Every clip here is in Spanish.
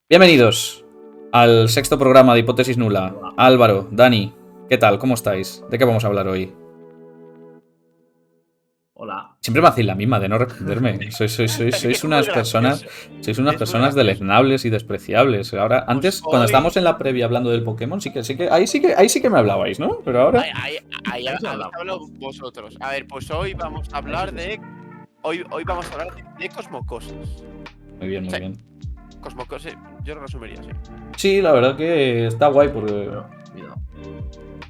Bienvenidos al sexto programa de Hipótesis Nula. Hola. Álvaro, Dani, ¿qué tal? ¿Cómo estáis? ¿De qué vamos a hablar hoy? Hola. Siempre me hacéis la misma de no responderme. Sois Es muy unas personas, gracioso. sois unas Es muy personas gracioso. deleznables y despreciables. Ahora, antes, cuando hoy- estábamos en la previa hablando del Pokémon, ahí sí que me hablabais, ¿no? Pero ahora. Ahí Ahí se habéis hablamos. hablado vosotros. A ver, pues hoy vamos a hablar de. Hoy vamos a hablar de Cosmocosas. Muy bien, muy Sí. bien. Cosmocosas, yo lo resumiría así. Sí, la verdad que está guay porque Bueno, cuidado.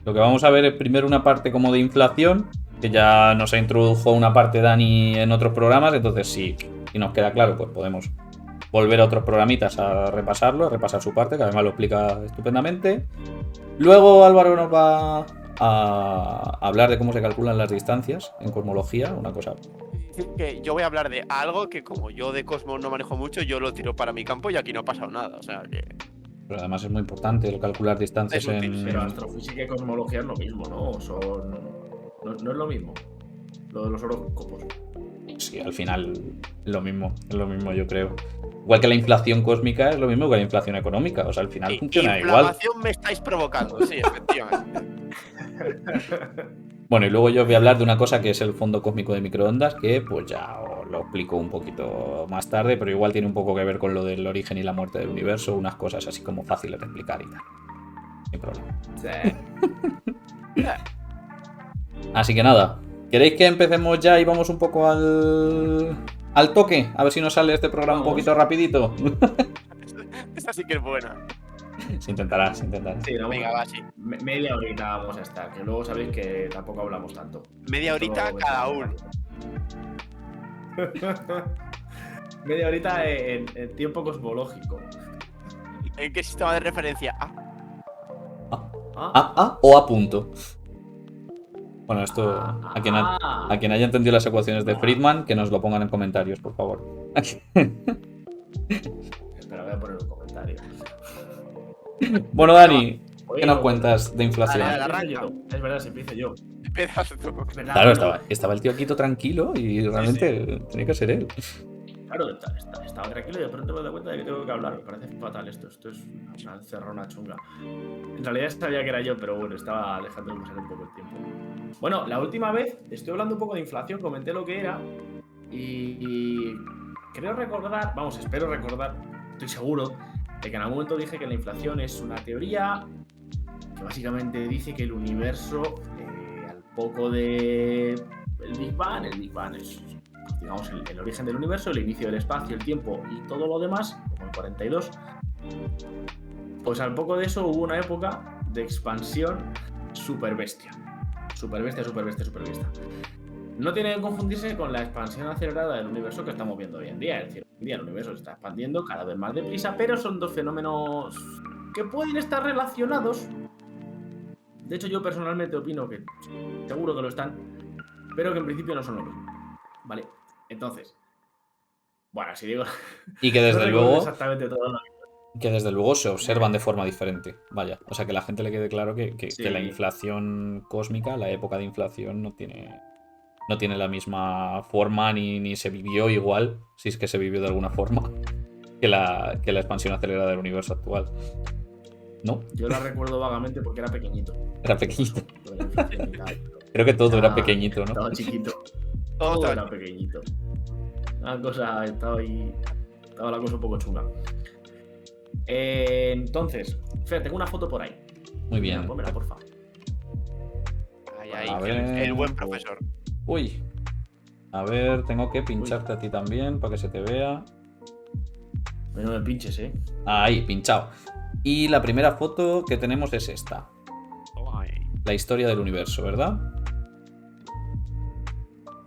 lo que vamos a ver es primero una parte como de inflación, que ya nos ha introdujo una parte Dani en otros programas, entonces si nos queda claro, pues podemos volver a otros programitas a repasarlo, a repasar su parte, que además lo explica estupendamente. Luego Álvaro nos va a hablar de cómo se calculan las distancias en cosmología, una cosa. Que yo voy a hablar de algo que, como yo de Cosmos no manejo mucho, yo lo tiro para mi campo y aquí no ha pasado nada. O sea que. Pero además es muy importante el calcular distancias Es útil, en. Pero astrofísica y cosmología es lo mismo, ¿no? No es lo mismo. Lo de los horóscopos. Sí, al final es lo mismo yo creo. Igual que la inflación cósmica es lo mismo que la inflación económica, o sea, al final Sí, funciona igual. inflamación me estáis provocando, sí, efectivamente. Bueno, y luego yo voy a hablar de una cosa que es el fondo cósmico de microondas, que pues ya os lo explico un poquito más tarde, pero igual tiene un poco que ver con lo del origen y la muerte del universo, unas cosas así como fáciles de explicar y tal. Sin problema. Sí. Así que nada, ¿queréis que empecemos ya y vamos un poco al toque? A ver si nos sale este programa un Vamos. poquito rapidito. Esta sí que es buena. Se intentará, se intentará. Sí, no, Venga, va, sí. media horita vamos a estar, que luego sabéis que tampoco hablamos tanto. Media horita Solo cada uno. Media horita en tiempo cosmológico. ¿En qué sistema de referencia? A o A punto. Bueno, esto, a quien haya entendido las ecuaciones de Friedman, que nos lo pongan en comentarios, por favor. Espera, voy a poner un comentario. Bueno, Dani, Oye, ¿qué nos no, cuentas de inflación? Dale, empiezo arranca. yo. Es verdad, si empiezo yo. Pedazo. Es verdad, Claro, bueno, estaba el tío aquí todo tranquilo y realmente tenía que ser él. Claro, estaba tranquilo y de pronto me doy cuenta de que tengo que hablar. Me parece fatal esto. Esto es una encerrona chunga. En realidad sabía que era yo, pero bueno, estaba dejando pasar un poco el tiempo. Bueno, la última vez estoy hablando un poco de inflación, comenté lo que era y creo recordar, vamos, espero recordar, estoy seguro de que en algún momento dije que la inflación es una teoría que básicamente dice que el universo, al poco de el Big Bang es, digamos, el origen del universo, el inicio del espacio, el tiempo y todo lo demás, como el 42, pues al poco de eso hubo una época de expansión super bestia. Super bestia. No tiene que confundirse con la expansión acelerada del universo que estamos viendo hoy en día. Es decir, hoy en día el universo se está expandiendo cada vez más deprisa, pero son dos fenómenos que pueden estar relacionados. De hecho, yo personalmente opino que seguro que lo están, pero que en principio no son lo mismo. ¿Vale? Entonces, bueno, si digo... Y que desde no recuerdo luego exactamente todo lo se observan de forma diferente. Vaya, o sea, que a la gente le quede claro que Sí. la inflación cósmica, la época de inflación, no tiene la misma forma ni se vivió igual, si es que se vivió de alguna forma, que la expansión acelerada del universo actual. ¿No? Yo la recuerdo vagamente porque era pequeñito. Era pequeñito. Lo de la inflación y tal. Creo que todo era Ah, pequeñito, ¿no? Estaba chiquito. Todo Todo está era pequeñito. Una cosa, estaba la cosa un poco chunga. Entonces, Fer, tengo una foto por ahí. Muy bien. Pónmela, porfa. ahí, A el ver. buen profesor. Uy. A ver, tengo que pincharte a ti también para que se te vea. No me pinches, Ahí, pinchado. Y la primera foto que tenemos es esta. Ay. La historia del universo, ¿verdad?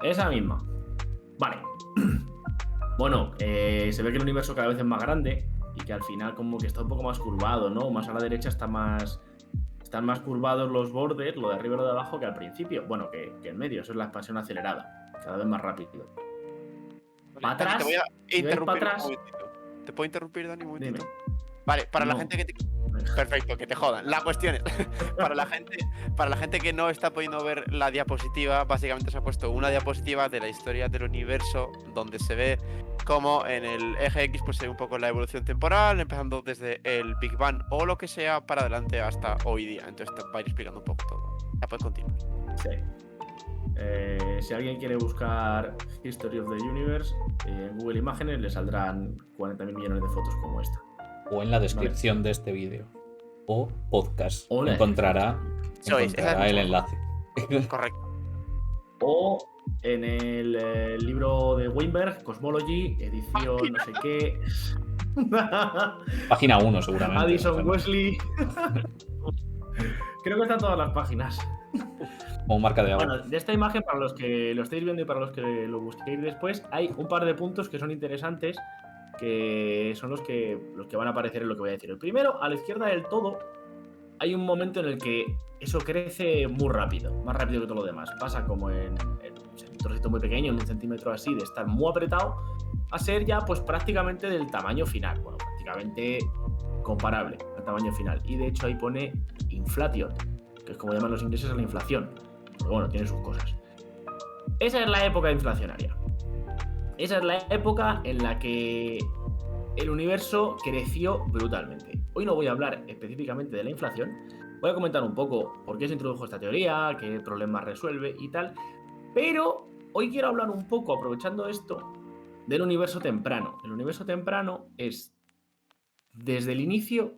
Esa misma. Vale. Bueno, se ve que el universo cada vez es más grande y que al final como que está un poco más curvado, ¿no? Más a la derecha están más curvados los bordes, lo de arriba y lo de abajo, que al principio. Bueno, que en medio, eso es la expansión acelerada. Cada vez más rápido. ¿Para atrás? Te voy a ¿Si vais interrumpir para atrás? un momentito. ¿Te puedo interrumpir, Dani, un momentito? Dime. Vale, para la No. gente que Perfecto, que te jodan. La cuestión es, para la gente que no está pudiendo ver la diapositiva, básicamente se ha puesto una diapositiva de la historia del universo, donde se ve cómo en el eje X pues se ve un poco la evolución temporal, empezando desde el Big Bang o lo que sea para adelante hasta hoy día. Entonces te va a ir explicando un poco todo. Ya puedes continuar. Sí. Si alguien quiere buscar History of the Universe en Google Imágenes, le saldrán 40.000 millones de fotos como esta. O en la descripción de este vídeo. O podcast. O la Encontrará el enlace. Correcto. O en el libro de Weinberg, Cosmology, edición no sé qué. Página 1 seguramente. Addison Wesley. Creo que están todas las páginas. Como marca de agua. Bueno, de esta imagen, para los que lo estáis viendo y para los que lo busquéis después, hay un par de puntos que son interesantes, que son los que van a aparecer en lo que voy a decir. El primero, a la izquierda del todo, hay un momento en el que eso crece muy rápido, más rápido que todo lo demás. Pasa como en un trocito muy pequeño, en 1 centímetro así, de estar muy apretado, a ser ya pues prácticamente del tamaño final. Bueno, prácticamente comparable al tamaño final. Y de hecho ahí pone inflation, que es como llaman los ingleses a la inflación. Pero bueno, tiene sus cosas. Esa es la época inflacionaria. Esa es la época en la que el universo creció brutalmente. Hoy no voy a hablar específicamente de la inflación. Voy a comentar un poco por qué se introdujo esta teoría, qué problemas resuelve y tal. Pero hoy quiero hablar un poco, aprovechando esto, del universo temprano. El universo temprano es desde el inicio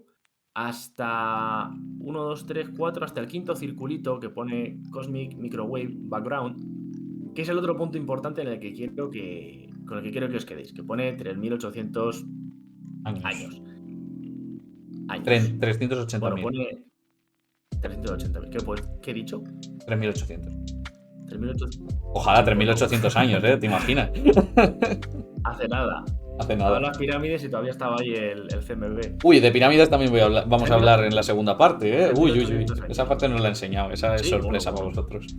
hasta 1, 2, 3, 4, hasta el quinto circulito que pone Cosmic Microwave Background, que es el otro punto importante con el que quiero que os quedéis, que pone 3.800 años. 380.000. Bueno, pone 380.000. ¿Qué he dicho? 3.800. 3.800. Ojalá 3.800 años, ¿te imaginas? Hace nada. Hace Todas nada. las pirámides y todavía estaba ahí el CMB. Uy, de pirámides también vamos a hablar en la segunda parte, ¿eh? Uy. 3.800 años. Esa parte no la he enseñado, esa es Sí, sorpresa bueno. para vosotros.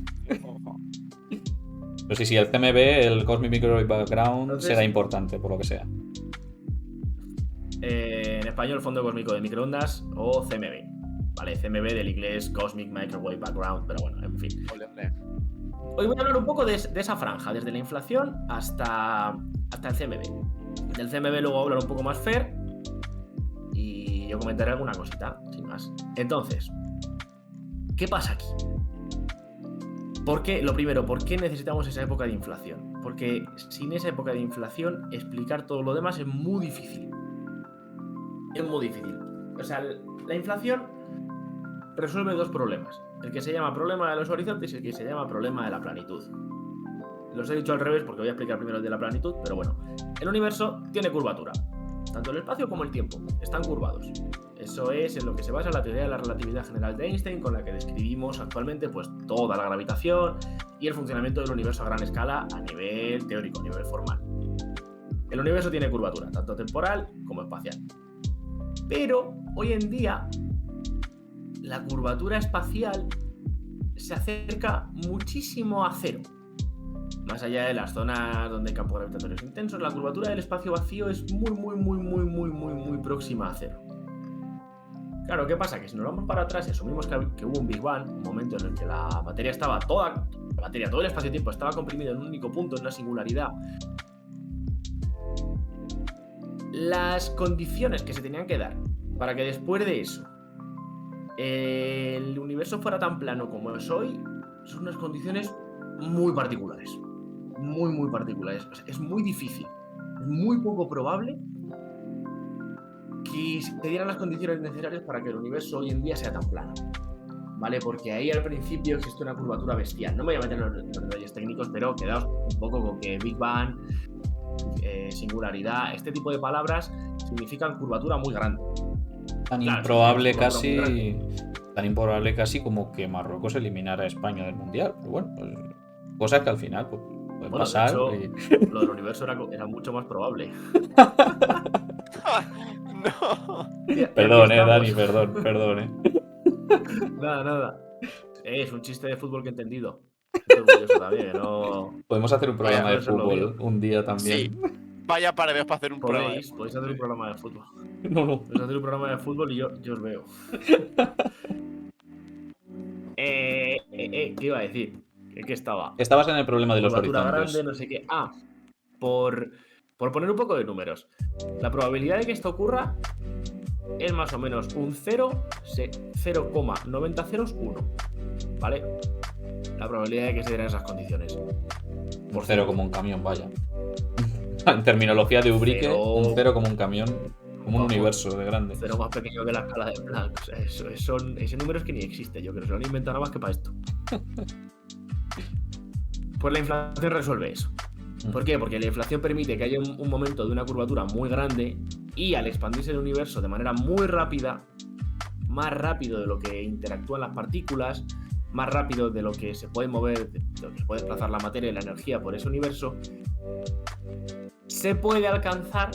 Pero sí, el CMB, el Cosmic Microwave Background, Entonces, será importante, por lo que sea. En español, fondo cósmico de microondas o CMB. Vale, CMB del inglés Cosmic Microwave Background, pero bueno, en fin. Hoy voy a hablar un poco de esa franja, desde la inflación hasta el CMB. Del CMB luego voy a hablar un poco más fair y yo comentaré alguna cosita, sin más. Entonces, ¿qué pasa aquí? Lo primero, ¿por qué necesitamos esa época de inflación? Porque sin esa época de inflación, explicar todo lo demás es muy difícil. Es muy difícil. O sea, la inflación resuelve dos problemas. El que se llama problema de los horizontes y el que se llama problema de la planitud. Los he dicho al revés porque voy a explicar primero el de la planitud, pero bueno. El universo tiene curvatura. Tanto el espacio como el tiempo están curvados. Eso es en lo que se basa la teoría de la relatividad general de Einstein, con la que describimos actualmente pues toda la gravitación y el funcionamiento del universo a gran escala a nivel teórico, a nivel formal. El universo tiene curvatura, tanto temporal como espacial. Pero hoy en día la curvatura espacial se acerca muchísimo a cero. Más allá de las zonas donde hay campos gravitatorios intensos, la curvatura del espacio vacío es muy próxima a cero. Claro, ¿qué pasa? Que si nos vamos para atrás y asumimos que hubo un Big Bang, un momento en el que la materia estaba todo el espacio-tiempo estaba comprimido en un único punto, en una singularidad, las condiciones que se tenían que dar para que después de eso el universo fuera tan plano como es hoy, son unas condiciones muy particulares. Muy particulares. O sea, es muy difícil, es muy poco probable que se dieran las condiciones necesarias para que el universo hoy en día sea tan plano. ¿Vale? Porque ahí al principio existe una curvatura bestial. No me voy a meter en los detalles técnicos, pero quedaos un poco con que Big Bang, singularidad, este tipo de palabras significan curvatura muy grande. Tan improbable casi como que Marruecos eliminara a España del Mundial. Pero bueno, pues, cosas que al final pues, pueden pasar. De hecho, lo del universo era mucho más probable. No. Perdón, Dani, perdón. Nada. Es un chiste de fútbol que he entendido. Estoy orgulloso también, ¿no? Podemos hacer un programa de eso es lo fútbol mío. un día también. Sí. Vaya para Dios para hacer un programa. Podéis hacer un programa de fútbol. No. Os hacéis un programa de fútbol y yo os veo. ¿Qué iba a decir? ¿Qué estaba? Estabas en el problema de los Curvatura horizontes. grande, no sé qué. Por poner un poco de números. La probabilidad de que esto ocurra es más o menos un 0,90 ceros 1. ¿Vale? La probabilidad de que se den esas condiciones. Un cero como un camión, vaya. En terminología de Ubrique, un cero como un camión, como un universo de grande. Cero más pequeño que la escala de Planck. O sea, ese número es que ni existe, yo creo. Se lo han inventado nada más que para esto. Pues la inflación resuelve eso. ¿Por qué? Porque la inflación permite que haya un momento de una curvatura muy grande y al expandirse el universo de manera muy rápida, más rápido de lo que interactúan las partículas, más rápido de lo que se puede mover, de lo que se puede desplazar la materia y la energía por ese universo, se puede alcanzar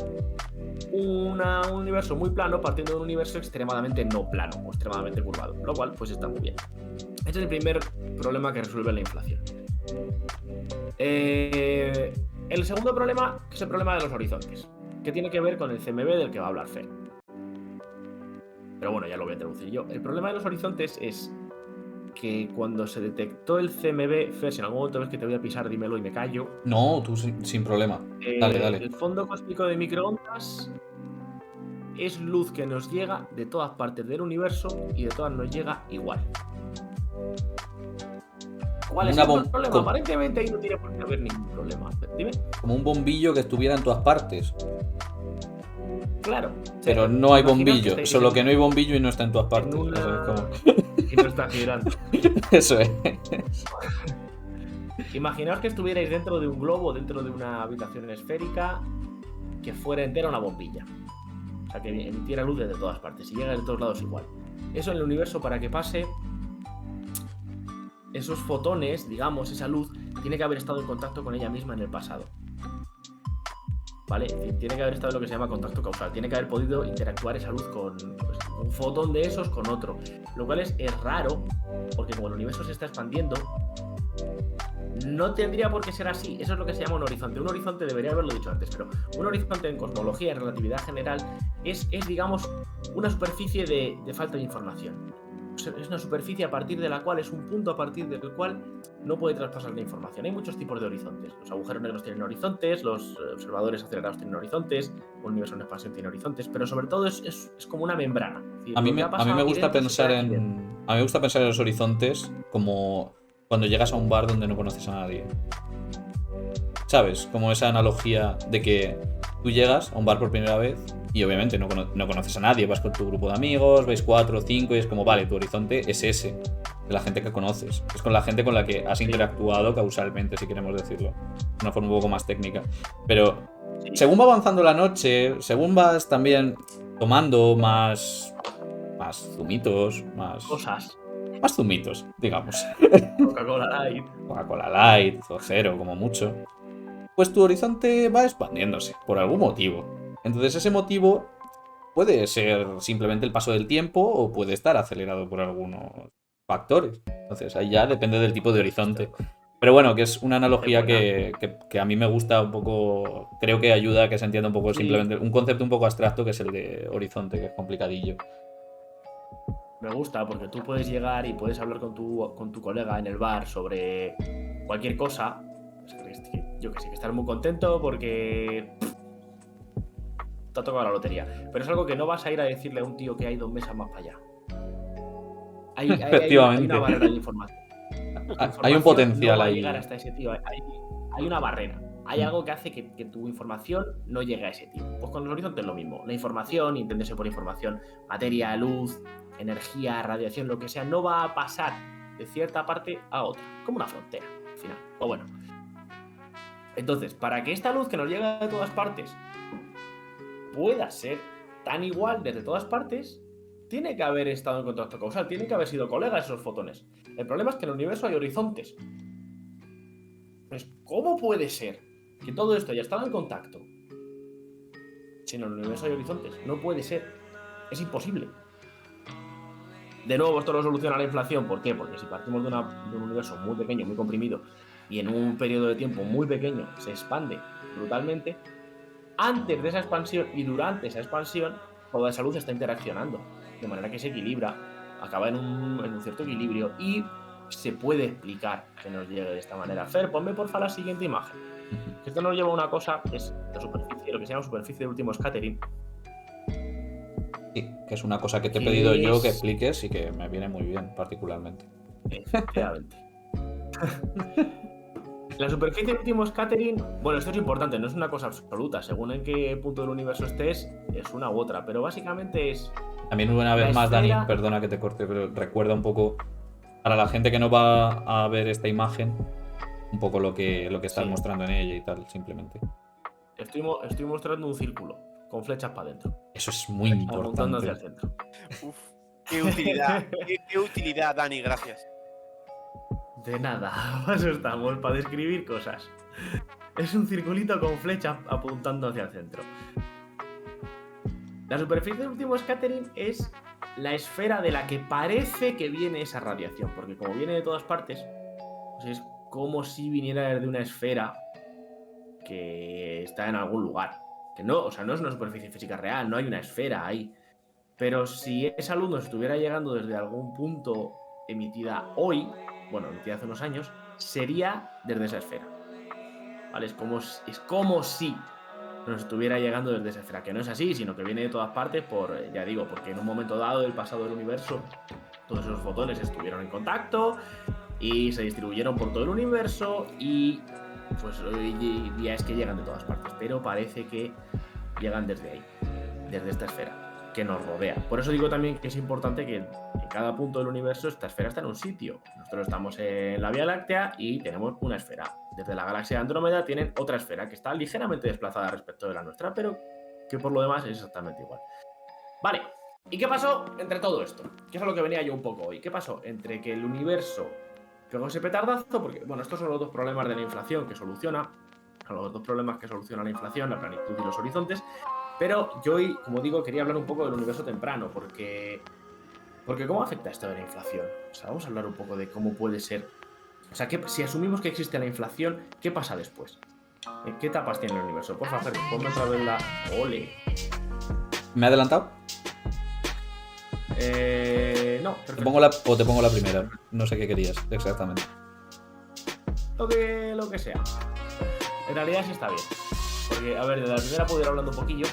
un universo muy plano partiendo de un universo extremadamente no plano o extremadamente curvado, lo cual pues está muy bien. Este es el primer problema que resuelve la inflación. El segundo problema es el problema de los horizontes, que tiene que ver con el CMB del que va a hablar Fer. Pero bueno, ya lo voy a traducir yo. El problema de los horizontes es que cuando se detectó el CMB, Fer, si en algún momento ves que te voy a pisar, dímelo y me callo. No, tú sin problema. Dale. El fondo cósmico de microondas es luz que nos llega de todas partes del universo y de todas nos llega igual. ¿Cuál es el problema? Aparentemente ahí no tiene por qué haber ningún problema. Dime. Como un bombillo que estuviera en todas partes. Claro. Pero no hay bombillo, solo que no hay bombillo y no está en todas partes. Y no está girando. Eso es. Imaginaos que estuvierais dentro de un globo, dentro de una habitación esférica, que fuera entera una bombilla. O sea, que emitiera luz desde todas partes y llega de todos lados igual. Eso en el universo, para que pase, esos fotones, digamos, esa luz, tiene que haber estado en contacto con ella misma en el pasado. ¿Vale? Es decir, tiene que haber estado en lo que se llama contacto causal. Tiene que haber podido interactuar esa luz con un fotón de esos con otro. Lo cual es raro, porque como el universo se está expandiendo, no tendría por qué ser así. Eso es lo que se llama un horizonte. Un horizonte, debería haberlo dicho antes, pero un horizonte en cosmología, en relatividad general, es digamos, una superficie de falta de información. Es una superficie a partir de la cual, es un punto a partir del cual no puede traspasar la información. Hay muchos tipos de horizontes. Los agujeros negros tienen horizontes, los observadores acelerados tienen horizontes, un universo en expansión tiene horizontes, pero sobre todo es como una membrana. Es decir, a mí me gusta pensar en los horizontes como cuando llegas a un bar donde no conoces a nadie. ¿Sabes? Como esa analogía de que tú llegas a un bar por primera vez y obviamente no conoces a nadie, vas con tu grupo de amigos, vais 4 o 5 y es como, vale, tu horizonte es ese, de la gente que conoces. Es con la gente con la que has interactuado causalmente, si queremos decirlo. De una forma un poco más técnica. Pero según va avanzando la noche, según vas también tomando más zumitos, más zumitos, digamos. Coca-Cola Light o cero, como mucho. Pues tu horizonte va expandiéndose por algún motivo. Entonces ese motivo puede ser simplemente el paso del tiempo o puede estar acelerado por algunos factores. Entonces ahí ya depende del tipo de horizonte. Pero bueno, que es una analogía que a mí me gusta un poco. Creo que ayuda a que se entienda un poco simplemente un concepto un poco abstracto que es el de horizonte, que es complicadillo. Me gusta porque tú puedes llegar y puedes hablar con tu colega en el bar sobre cualquier cosa. Yo que sé, que estar muy contento porque te ha tocado la lotería. Pero es algo que no vas a ir a decirle a un tío que hay 2 mesas más para allá. Hay una barrera de información. Hay un potencial no va ahí. A llegar hasta ese tío. Hay una barrera. Hay algo que hace que tu información no llegue a ese tío. Pues con los horizontes es lo mismo. La información, entenderse por información, materia, luz, energía, radiación, lo que sea, no va a pasar de cierta parte a otra. Como una frontera, al final. O bueno. Entonces, para que esta luz que nos llega de todas partes pueda ser tan igual desde todas partes, tiene que haber estado en contacto causal, tiene que haber sido colegas esos fotones. El problema es que en el universo hay horizontes. Pues, ¿cómo puede ser que todo esto haya estado en contacto si en el universo hay horizontes? No puede ser. Es imposible. De nuevo, esto lo soluciona la inflación. ¿Por qué? Porque si partimos de un universo muy pequeño, muy comprimido, y en un periodo de tiempo muy pequeño se expande brutalmente, antes de esa expansión y durante esa expansión toda esa luz está interaccionando, de manera que se equilibra, acaba en un cierto equilibrio y se puede explicar que nos llegue de esta manera. Fer, ponme porfa la siguiente imagen. Que esto nos lleva a una cosa que es la superficie, lo que se llama superficie de último scattering. Sí, que es una cosa que te he pedido yo que expliques y que me viene muy bien, particularmente. Efectivamente. La superficie de último scattering, bueno, esto es importante, no es una cosa absoluta. Según en qué punto del universo estés, es una u otra. Pero básicamente es. También una vez más, Dani, perdona que te corte, pero recuerda un poco, para la gente que no va a ver esta imagen, un poco lo que estás mostrando en ella y tal, simplemente. Estoy mostrando un círculo con flechas para adentro. Eso es muy importante. Apuntando hacia el centro. Uf, qué utilidad, qué utilidad, Dani, gracias. De nada, para eso estamos, para describir cosas. Es un circulito con flechas apuntando hacia el centro. La superficie del último scattering es la esfera de la que parece que viene esa radiación, porque como viene de todas partes, pues es como si viniera desde una esfera que está en algún lugar. Que no, o sea, no es una superficie física real, no hay una esfera ahí. Pero si esa luz nos estuviera llegando desde algún punto emitida hoy, bueno, emitida hace unos años, sería desde esa esfera. ¿Vale? Es como si nos estuviera llegando desde esa esfera, que no es así, sino que viene de todas partes ya digo, porque en un momento dado del pasado del universo todos esos fotones estuvieron en contacto y se distribuyeron por todo el universo y pues hoy día es que llegan de todas partes, pero parece que llegan desde ahí, desde esta esfera que nos rodea. Por eso digo también que es importante que en cada punto del universo esta esfera está en un sitio. Nosotros estamos en la Vía Láctea y tenemos una esfera. Desde la galaxia de Andrómeda tienen otra esfera que está ligeramente desplazada respecto de la nuestra, pero que por lo demás es exactamente igual. Vale, ¿y qué pasó entre todo esto? Que es a lo que venía yo un poco hoy. ¿Qué pasó entre que el universo pegó ese petardazo? Porque, bueno, estos son los dos problemas de la inflación que soluciona. Los dos problemas que soluciona la inflación, la planitud y los horizontes. Pero yo hoy, como digo, quería hablar un poco del universo temprano, porque ¿cómo afecta esto de la inflación? O sea, vamos a hablar un poco de cómo puede ser. O sea, si asumimos que existe la inflación, ¿qué pasa después? ¿En qué etapas tiene el universo? Por favor, ponme otra vez la... ¡Ole! ¿Me he adelantado? No, perfecto. Te pongo la primera. No sé qué querías exactamente. Lo que sea. En realidad sí está bien. Porque, a ver, de la primera puedo ir hablando un poquillo.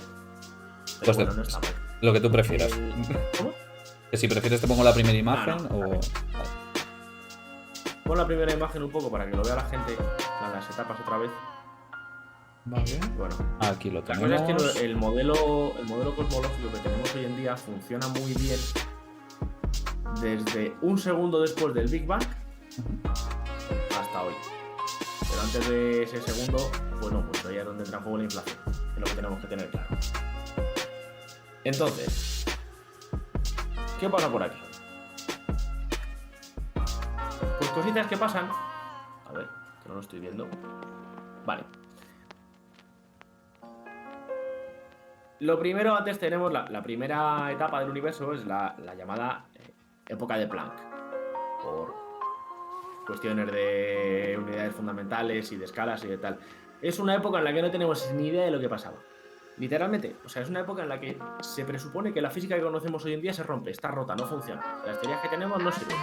Pero Pues bueno, no está mal. Lo que tú prefieras. ¿Cómo? Que si prefieres te pongo la primera imagen o... Vale. Pon la primera imagen un poco para que lo vea la gente. Las etapas otra vez. Vale. Bueno, aquí lo la tenemos. cosa es que el modelo cosmológico que tenemos hoy en día funciona muy bien desde un segundo después del Big Bang hasta hoy. Pero antes de ese segundo, bueno, pues ahí es donde entra en juego la inflación. Es lo que tenemos que tener claro. Entonces, ¿qué pasa por aquí? Pues cositas que pasan. A ver, que no lo estoy viendo. Vale. Lo primero, antes tenemos la primera etapa del universo, es la llamada época de Planck. Por cuestiones de unidades fundamentales y de escalas y de tal. Es una época en la que no tenemos ni idea de lo que pasaba. Literalmente, o sea, es una época en la que se presupone que la física que conocemos hoy en día se rompe, está rota, no funciona. Las teorías que tenemos no sirven,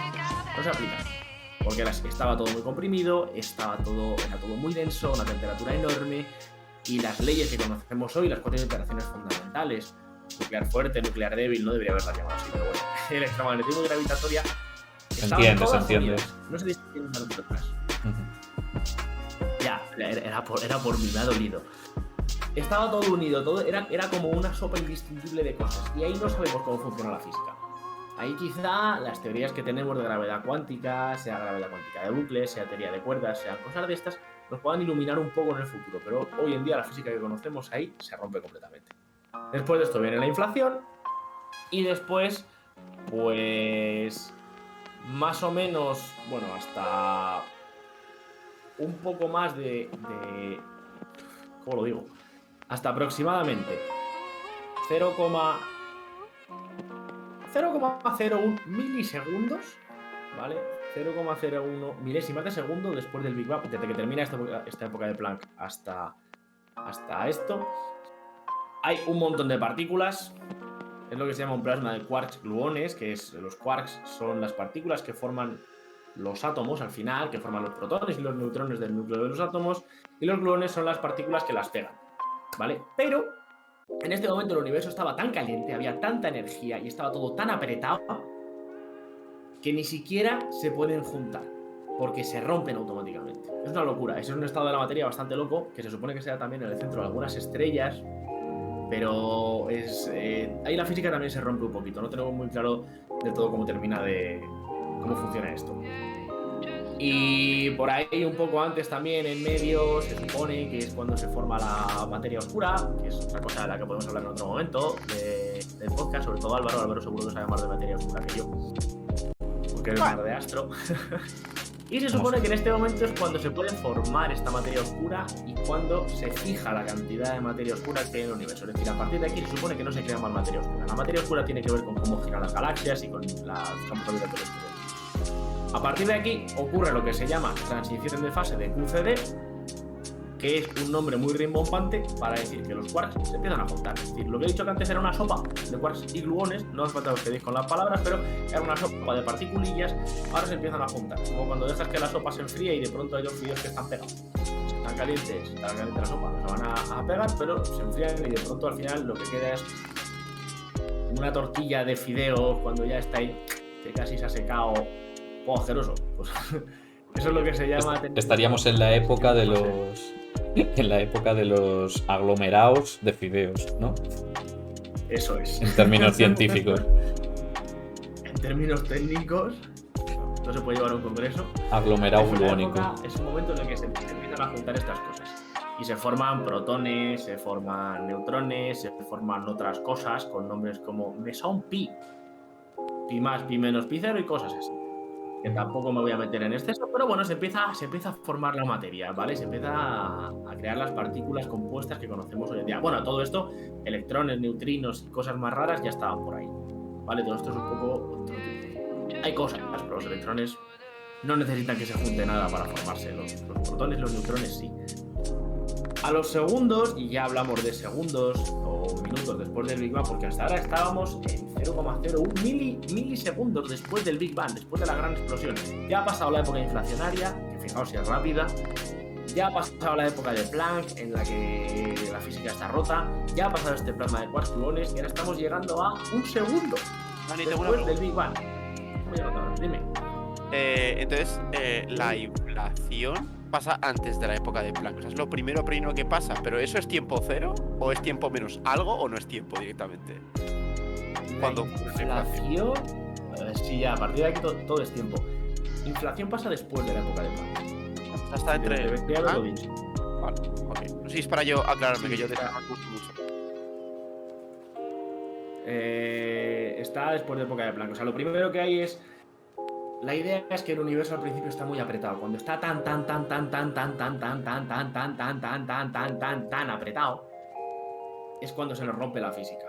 no se aplican. Porque estaba todo muy comprimido, era todo muy denso, una temperatura enorme, y las leyes que conocemos hoy, las 4 interacciones fundamentales, nuclear fuerte, nuclear débil, no debería haberlas llamado así, pero bueno, electromagnetismo y gravitatoria, se entiende. No se distinguen unas de otras. Ya, era por mí, me ha dolido. Estaba todo unido, era como una sopa indistinguible de cosas, y ahí no sabemos cómo funciona la física. Ahí quizá las teorías que tenemos de gravedad cuántica, sea gravedad cuántica de bucles, sea teoría de cuerdas, sean cosas de estas, nos puedan iluminar un poco en el futuro, pero hoy en día la física que conocemos ahí se rompe completamente. Después de esto viene la inflación y después, pues, más o menos, bueno, hasta un poco más de ¿cómo lo digo? Hasta aproximadamente 0,01 milisegundos, ¿vale? 0,01 milésimas de segundo después del Big Bang, desde que termina esta época de Planck hasta esto. Hay un montón de partículas es lo que se llama un plasma de quarks gluones, que es los quarks son las partículas que forman los átomos al final, que forman los protones y los neutrones del núcleo de los átomos, y los gluones son las partículas que las pegan, ¿vale? Pero en este momento el universo estaba tan caliente, había tanta energía y estaba todo tan apretado que ni siquiera se pueden juntar, porque se rompen automáticamente. Es una locura, ese es un estado de la materia bastante loco, que se supone que sea también en el centro de algunas estrellas, pero ahí la física también se rompe un poquito, no tenemos muy claro de todo cómo cómo funciona esto. Y por ahí un poco antes también, en medio, se supone que es cuando se forma la materia oscura, que es otra cosa de la que podemos hablar en otro momento del podcast, sobre todo Álvaro seguro que sabe más de materia oscura que yo, porque eres más de astro. Y se supone que en este momento es cuando se puede formar esta materia oscura y cuando se fija la cantidad de materia oscura que hay en el universo. Es decir, a partir de aquí se supone que no se crea más materia oscura. La materia oscura tiene que ver con cómo giran las galaxias y con las campos gravitatorios. A partir de aquí ocurre lo que se llama transición de fase de QCD, que es un nombre muy rimbombante para decir que los quarks se empiezan a juntar. Es decir, lo que he dicho que antes era una sopa de quarks y gluones, no os falta que os quedéis con las palabras, pero era una sopa de particulillas, ahora se empiezan a juntar. Como cuando dejas que la sopa se enfríe y de pronto hay dos fideos que están pegados. Si están calientes, está caliente la sopa, no se van a pegar, pero se enfrían y de pronto al final lo que queda es una tortilla de fideos cuando ya está ahí, que casi se ha secado, asqueroso. Pues eso es lo que se llama... Estaríamos en la época de los... En la época de los aglomerados de fideos, ¿no? Eso es. En términos científicos. En términos técnicos, no se puede llevar a un congreso. Aglomerado gluónico. Es un momento en el que se empiezan a juntar estas cosas. Y se forman protones, se forman neutrones, se forman otras cosas con nombres como mesón pi. Pi más, pi menos, pi cero y cosas así. Que tampoco me voy a meter en exceso, pero bueno, se empieza a formar la materia, ¿vale? Se empieza a crear las partículas compuestas que conocemos hoy en día. Bueno, todo esto, electrones, neutrinos y cosas más raras ya estaban por ahí, ¿vale? Todo esto es un poco... Hay cosas, pero los electrones no necesitan que se junte nada para formarse. Los protones, los neutrones sí. A los segundos, y ya hablamos de segundos o minutos después del Big Bang, porque hasta ahora estábamos en 0,01 milisegundos después del Big Bang, después de la gran explosión. Ya ha pasado la época inflacionaria, que fijaos si es rápida. Ya ha pasado la época de Planck, en la que la física está rota. Ya ha pasado este plasma de quarks gluones y ahora estamos llegando a un segundo después del Big Bang. Dime. Entonces, la inflación pasa antes de la época de Planck. O sea, es lo primero que pasa, pero ¿eso es tiempo cero? ¿O es tiempo menos algo? ¿O no es tiempo directamente? Cuando inflación, sí, ya a partir de aquí todo es tiempo. Inflación pasa después de la época de Planck. Hasta entre... Debería haberlo dicho. Vale, ok. No sé si es para yo aclararme, que yo te gusto mucho. Está después de la época de Planck. O sea, lo primero que hay es... La idea es que el universo al principio está muy apretado. Cuando está tan apretado, es cuando se nos rompe la física.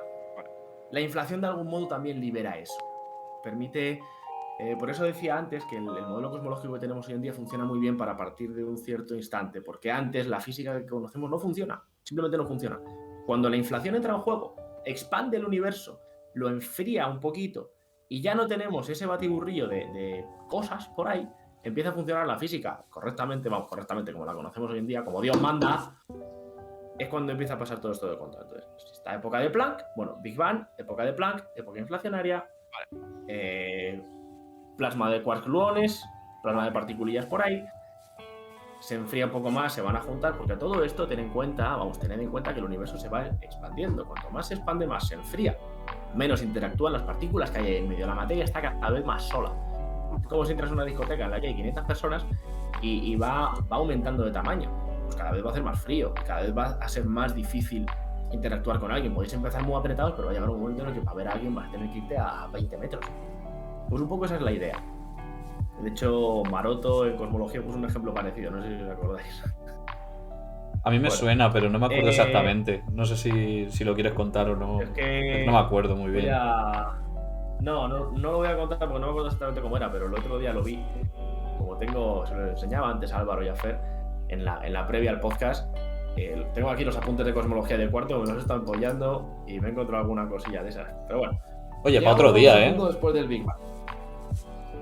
La inflación de algún modo también libera eso. Permite... por eso decía antes que el modelo cosmológico que tenemos hoy en día funciona muy bien para partir de un cierto instante, porque antes la física que conocemos no funciona, simplemente no funciona. Cuando la inflación entra en juego, expande el universo, lo enfría un poquito, y ya no tenemos ese batiburrillo de cosas por ahí, empieza a funcionar la física correctamente como la conocemos hoy en día, como Dios manda, es cuando empieza a pasar todo esto de control. Entonces, esta época de Planck, bueno, Big Bang, época de Planck, época inflacionaria, plasma de quarks gluones, plasma de particulillas por ahí, se enfría un poco más, se van a juntar, porque todo esto tened en cuenta que el universo se va expandiendo. Cuanto más se expande, más se enfría. Menos interactúan las partículas que hay ahí en medio. La materia está cada vez más sola. Es como si entras en una discoteca en la que hay 500 personas y va aumentando de tamaño. Pues cada vez va a hacer más frío, cada vez va a ser más difícil interactuar con alguien. Podéis empezar muy apretados, pero va a llegar un momento en el que para ver a alguien vas a tener que irte a 20 metros. Pues un poco esa es la idea. De hecho, Maroto en cosmología puso un ejemplo parecido, no sé si os acordáis. A mí me suena, pero no me acuerdo exactamente. No sé si lo quieres contar o no. Es que no me acuerdo muy bien. No lo voy a contar porque no me acuerdo exactamente cómo era, pero el otro día lo vi. Como se lo enseñaba antes a Álvaro y a Fer en la previa al podcast. Tengo aquí los apuntes de cosmología del cuarto, me los he estado empollando y me he encontrado alguna cosilla de esas. Pero bueno. Oye, para otro día, un segundo después del Big Bang.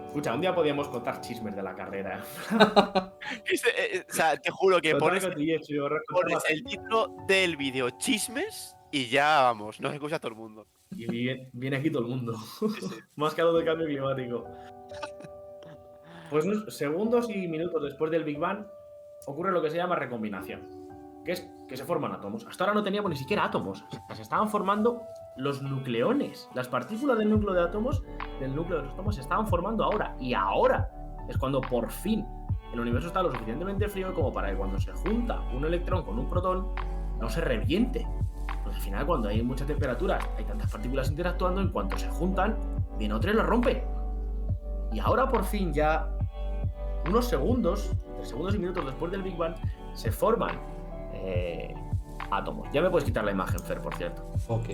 Escucha, un día podíamos contar chismes de la carrera. O sea, te juro que pones el el título del vídeo chismes y ya vamos, nos escucha todo el mundo. Y viene aquí todo el mundo. Sí, sí. Más que a lo del cambio climático. Pues unos segundos y minutos después del Big Bang ocurre lo que se llama recombinación, que es que se forman átomos. Hasta ahora no teníamos ni siquiera átomos. Se estaban formando los nucleones. Las partículas del núcleo de átomos, del núcleo de los átomos, se estaban formando ahora. Y ahora es cuando por fin el universo está lo suficientemente frío como para que cuando se junta un electrón con un protón no se reviente. Pues al final, cuando hay mucha temperatura, hay tantas partículas interactuando, en cuanto se juntan, viene otro y lo rompe. Y ahora por fin, ya unos segundos y minutos después del Big Bang, se forman átomos. Ya me puedes quitar la imagen, Fer, por cierto. Ok.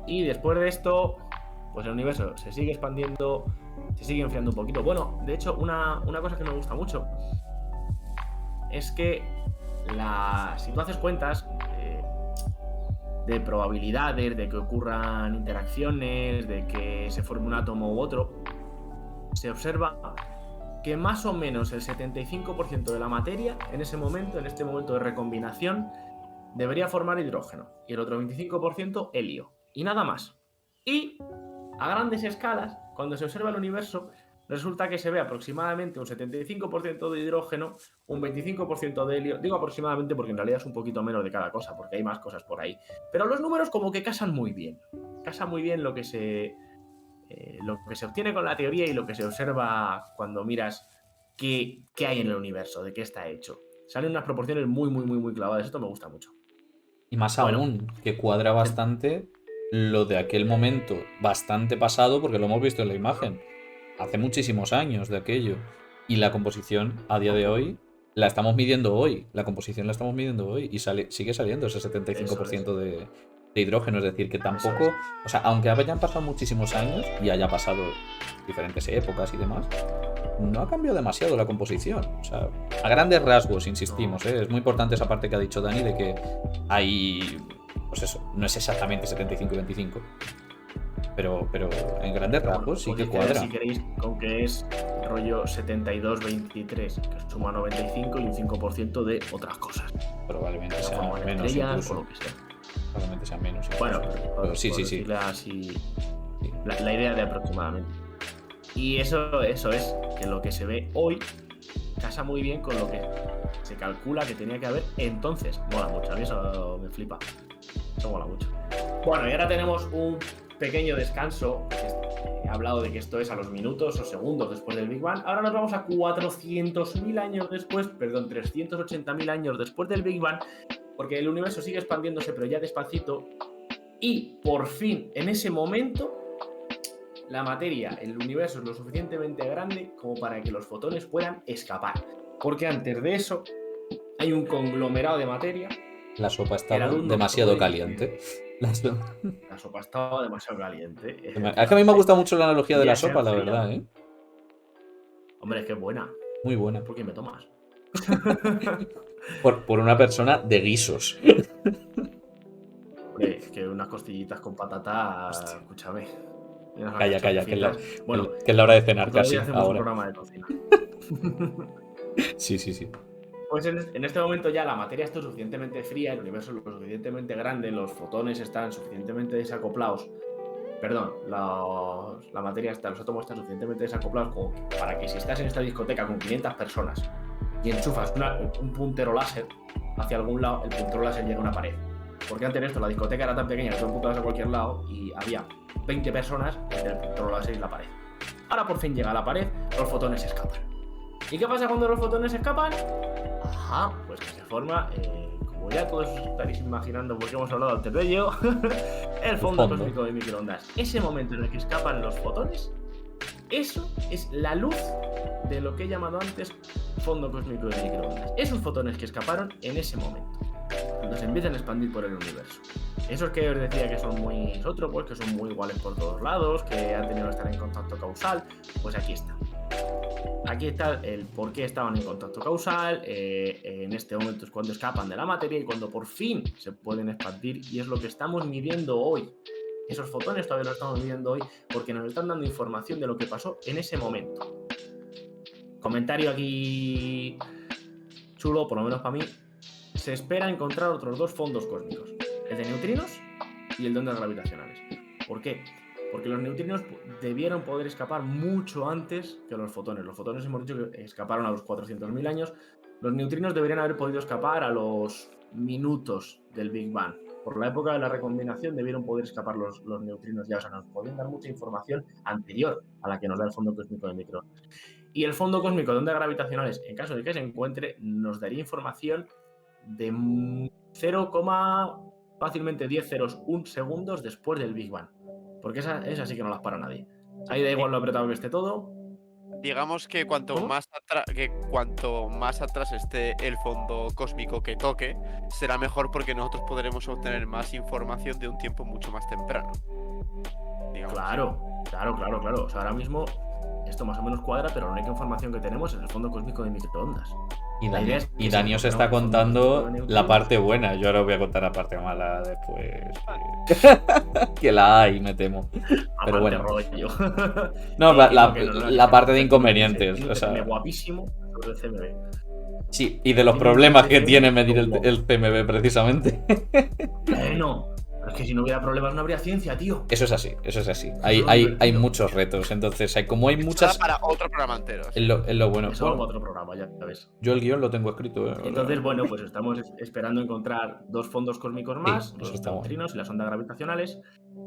Y después de esto, pues el universo se sigue expandiendo, se sigue enfriando un poquito. Bueno, de hecho, una cosa que me gusta mucho es que si tú haces cuentas de probabilidades de que ocurran interacciones, de que se forme un átomo u otro, se observa que más o menos el 75% de la materia en este momento de recombinación, debería formar hidrógeno y el otro 25% helio. Y nada más. Y a grandes escalas, cuando se observa el universo, resulta que se ve aproximadamente un 75% de hidrógeno, un 25% de helio. Digo aproximadamente porque en realidad es un poquito menos de cada cosa, porque hay más cosas por ahí. Pero los números como que casan muy bien. Casa muy bien lo que se obtiene con la teoría y lo que se observa cuando miras qué hay en el universo, de qué está hecho. Salen unas proporciones muy, muy, muy, muy clavadas. Esto me gusta mucho. Y más aún, que cuadra bastante lo de aquel momento bastante pasado, porque lo hemos visto en la imagen. Hace muchísimos años de aquello. Y la composición a día de hoy la estamos midiendo hoy. La composición la estamos midiendo hoy y sigue saliendo ese 75% de hidrógeno. Es decir, que tampoco... O sea, aunque hayan pasado muchísimos años y haya pasado diferentes épocas y demás, no ha cambiado demasiado la composición. O sea, a grandes rasgos, insistimos, ¿eh? Es muy importante esa parte que ha dicho Dani de que hay... Pues eso, no es exactamente 75 y 25. Pero en grandes rasgos sí que cuadra. Si queréis, con que es rollo 72-23, que suma 95 y un 5% de otras cosas. Probablemente sea menos incluso. O lo que sea. Probablemente sea menos. Bueno, pero sí. Así, la idea de aproximadamente. Y eso es que lo que se ve hoy casa muy bien con lo que se calcula que tenía que haber entonces. Mola mucho, a mí eso me flipa. Eso mola mucho. Bueno, y ahora tenemos un pequeño descanso. He hablado de que esto es a los minutos o segundos después del Big Bang. Ahora nos vamos a 400.000 años después, 380.000 años después del Big Bang, porque el universo sigue expandiéndose, pero ya despacito. Y por fin, en ese momento, la materia, el universo es lo suficientemente grande como para que los fotones puedan escapar. Porque antes de eso, hay un conglomerado de materia. La sopa estaba demasiado caliente. La sopa estaba demasiado caliente. Es que a mí me gusta mucho la analogía de la sopa, la verdad, ¿eh? Hombre, es que es buena. Muy buena. ¿Por qué me tomas? por una persona de guisos. Hombre, es que unas costillitas con patata, Hostia. Escúchame. Calla, que es la hora de cenar casi ahora. Un programa de cocina. Sí. Pues en este momento ya la materia está suficientemente fría, el universo es lo suficientemente grande, los fotones están suficientemente desacoplados. Perdón, la materia está, los átomos están suficientemente desacoplados como para que si estás en esta discoteca con 500 personas y enchufas un puntero láser hacia algún lado, el puntero láser llega a una pared. Porque antes de esto la discoteca era tan pequeña que todo el puntero láser a cualquier lado y había 20 personas entre el puntero láser y la pared. Ahora por fin llega a la pared, los fotones se escapan. ¿Y qué pasa cuando los fotones se escapan? Ajá, pues que se forma, como ya todos estaréis imaginando porque hemos hablado antes de ello, el fondo cósmico de microondas. Ese momento en el que escapan los fotones, eso es la luz de lo que he llamado antes fondo cósmico de microondas. Esos fotones que escaparon en ese momento, cuando se empiezan a expandir por el universo. Esos que os decía que son muy isótropos, que son muy iguales por todos lados, que han tenido que estar en contacto causal, pues aquí está. Aquí está el por qué estaban en contacto causal, en este momento es cuando escapan de la materia y cuando por fin se pueden expandir, y es lo que estamos midiendo hoy. Esos fotones todavía lo estamos midiendo hoy porque nos están dando información de lo que pasó en ese momento. Comentario aquí chulo, por lo menos para mí. Se espera encontrar otros 2 fondos cósmicos, el de neutrinos y el de ondas gravitacionales. ¿Por qué? Porque los neutrinos debieron poder escapar mucho antes que los fotones. Los fotones hemos dicho que escaparon a los 400.000 años. Los neutrinos deberían haber podido escapar a los minutos del Big Bang. Por la época de la recombinación debieron poder escapar los neutrinos ya. O sea, nos podían dar mucha información anterior a la que nos da el fondo cósmico de microondas. Y el fondo cósmico de ondas gravitacionales, en caso de que se encuentre, nos daría información de 0, fácilmente 10 ceros 1 segundos después del Big Bang. Porque esa sí que no las para nadie. Ahí da igual lo apretado que esté todo. Digamos que cuanto ¿Cómo? más atrás esté el fondo cósmico que toque, será mejor porque nosotros podremos obtener más información de un tiempo mucho más temprano. Digamos. Claro. O sea, ahora mismo esto más o menos cuadra, pero la única información que tenemos es el fondo cósmico de microondas. Y La idea es que Dani os se está encontrara un contando fondo cósmico de la neutrinos. parte buena. Yo ahora os voy a contar la parte mala después. Que la hay, me temo. Pero bueno. Rollo. No, Que la parte de inconvenientes. Un O sea, guapísimo sobre el CMB. sí, y de los problemas que tiene medir el CMB precisamente. Bueno, pero es que si no hubiera problemas no habría ciencia, tío. Eso es así. Hay Hay muchos retos. Entonces, como hay muchas. Para otro programa entero. Es lo bueno. Eso es otro programa, ya ves. Yo el guión lo tengo escrito. Entonces, bueno, pues estamos esperando encontrar 2 fondos cósmicos más, Sí, los eso está neutrinos y las ondas gravitacionales,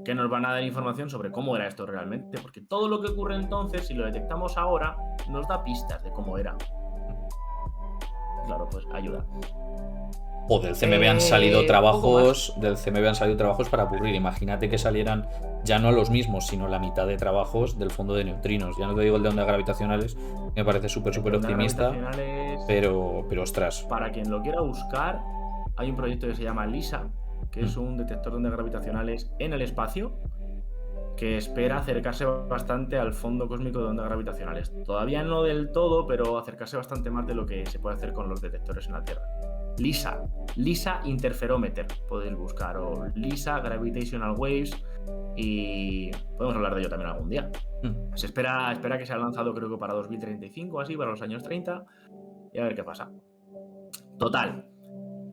que nos van a dar información sobre cómo era esto realmente. Porque todo lo que ocurre entonces, si lo detectamos ahora, nos da pistas de cómo era. Claro, pues ayuda. O del CMB han salido trabajos. poco Del CMB han salido trabajos para aburrir. Imagínate que salieran ya no los mismos, sino la mitad de trabajos del fondo de neutrinos. Ya no te digo el de ondas gravitacionales, me parece súper optimista. Pero ostras. Para quien lo quiera buscar, hay un proyecto que se llama LISA, que es un detector de ondas gravitacionales en el espacio, que espera acercarse bastante al fondo cósmico de ondas gravitacionales. Todavía no del todo, pero acercarse bastante más de lo que se puede hacer con los detectores en la Tierra. LISA Interferometer, podéis buscar, o LISA Gravitational Waves, y podemos hablar de ello también algún día. Se espera que sea lanzado, creo que para 2035, así, para los años 30, y a ver qué pasa. Total,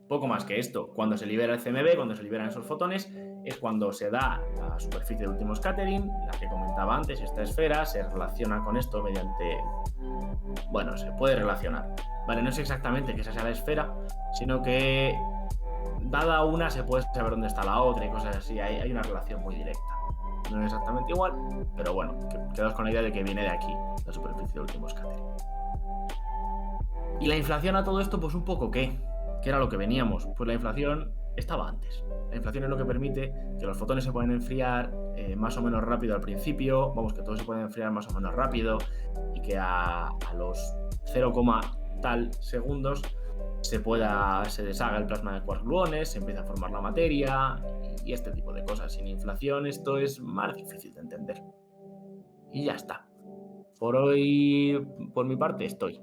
poco más que esto. Cuando se libera el CMB, cuando se liberan esos fotones, es cuando se da la superficie de último scattering, la que comentaba antes, esta esfera se relaciona con esto mediante... Bueno, se puede relacionar. Vale, no es exactamente que esa sea la esfera, sino que dada una se puede saber dónde está la otra y cosas así. Hay una relación muy directa. No es exactamente igual, pero bueno, quedaos con la idea de que viene de aquí, la superficie de último scattering. Y la inflación a todo esto, pues un poco ¿qué? ¿Qué era lo que veníamos? Pues la inflación estaba antes. La inflación es lo que permite que los fotones se puedan enfriar más o menos rápido al principio, vamos, que todos se pueden enfriar más o menos rápido, y que a los 0, tal segundos se deshaga el plasma de quarks gluones, se empieza a formar la materia y este tipo de cosas. Sin inflación esto es más difícil de entender. Y ya está. Por hoy, por mi parte, estoy.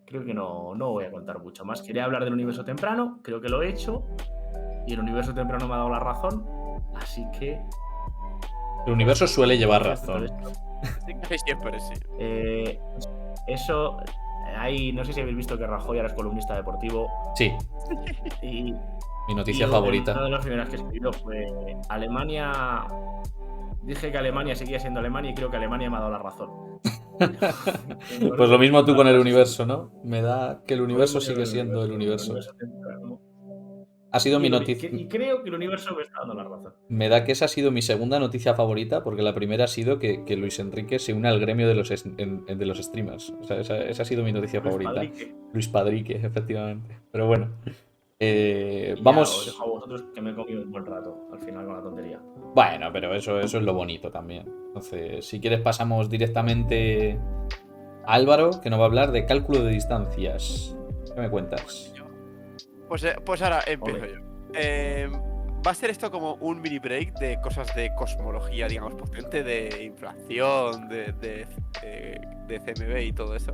Creo que no voy a contar mucho más. Quería hablar del universo temprano, creo que lo he hecho, y el universo temprano me ha dado la razón, así que... El universo suele llevar razón. Siempre sí. Eso... Ahí, no sé si habéis visto que Rajoy ahora es columnista deportivo. Sí. Y mi noticia favorita. Una de las primeras que escribió fue Alemania. Dije que Alemania seguía siendo Alemania y creo que Alemania me ha dado la razón. Pues lo mismo tú con el universo, ¿no? Me da que el universo sigue siendo el universo. Ha sido mi noticia. Y creo que el universo me está dando la razón. Me da que esa ha sido mi segunda noticia favorita, porque la primera ha sido que Luis Enrique se une al gremio de los streamers. O sea, esa ha sido mi noticia favorita. Luis Padrique, efectivamente. Pero bueno. Vamos. Os dejo a vosotros que me he comido un buen rato al final con la tontería. Bueno, pero eso es lo bonito también. Entonces, si quieres, pasamos directamente a Álvaro, que nos va a hablar de cálculo de distancias. ¿Qué me cuentas? Pues ahora empiezo yo. va a ser esto como un mini break de cosas de cosmología, digamos, potente, de inflación, de CMB y todo eso.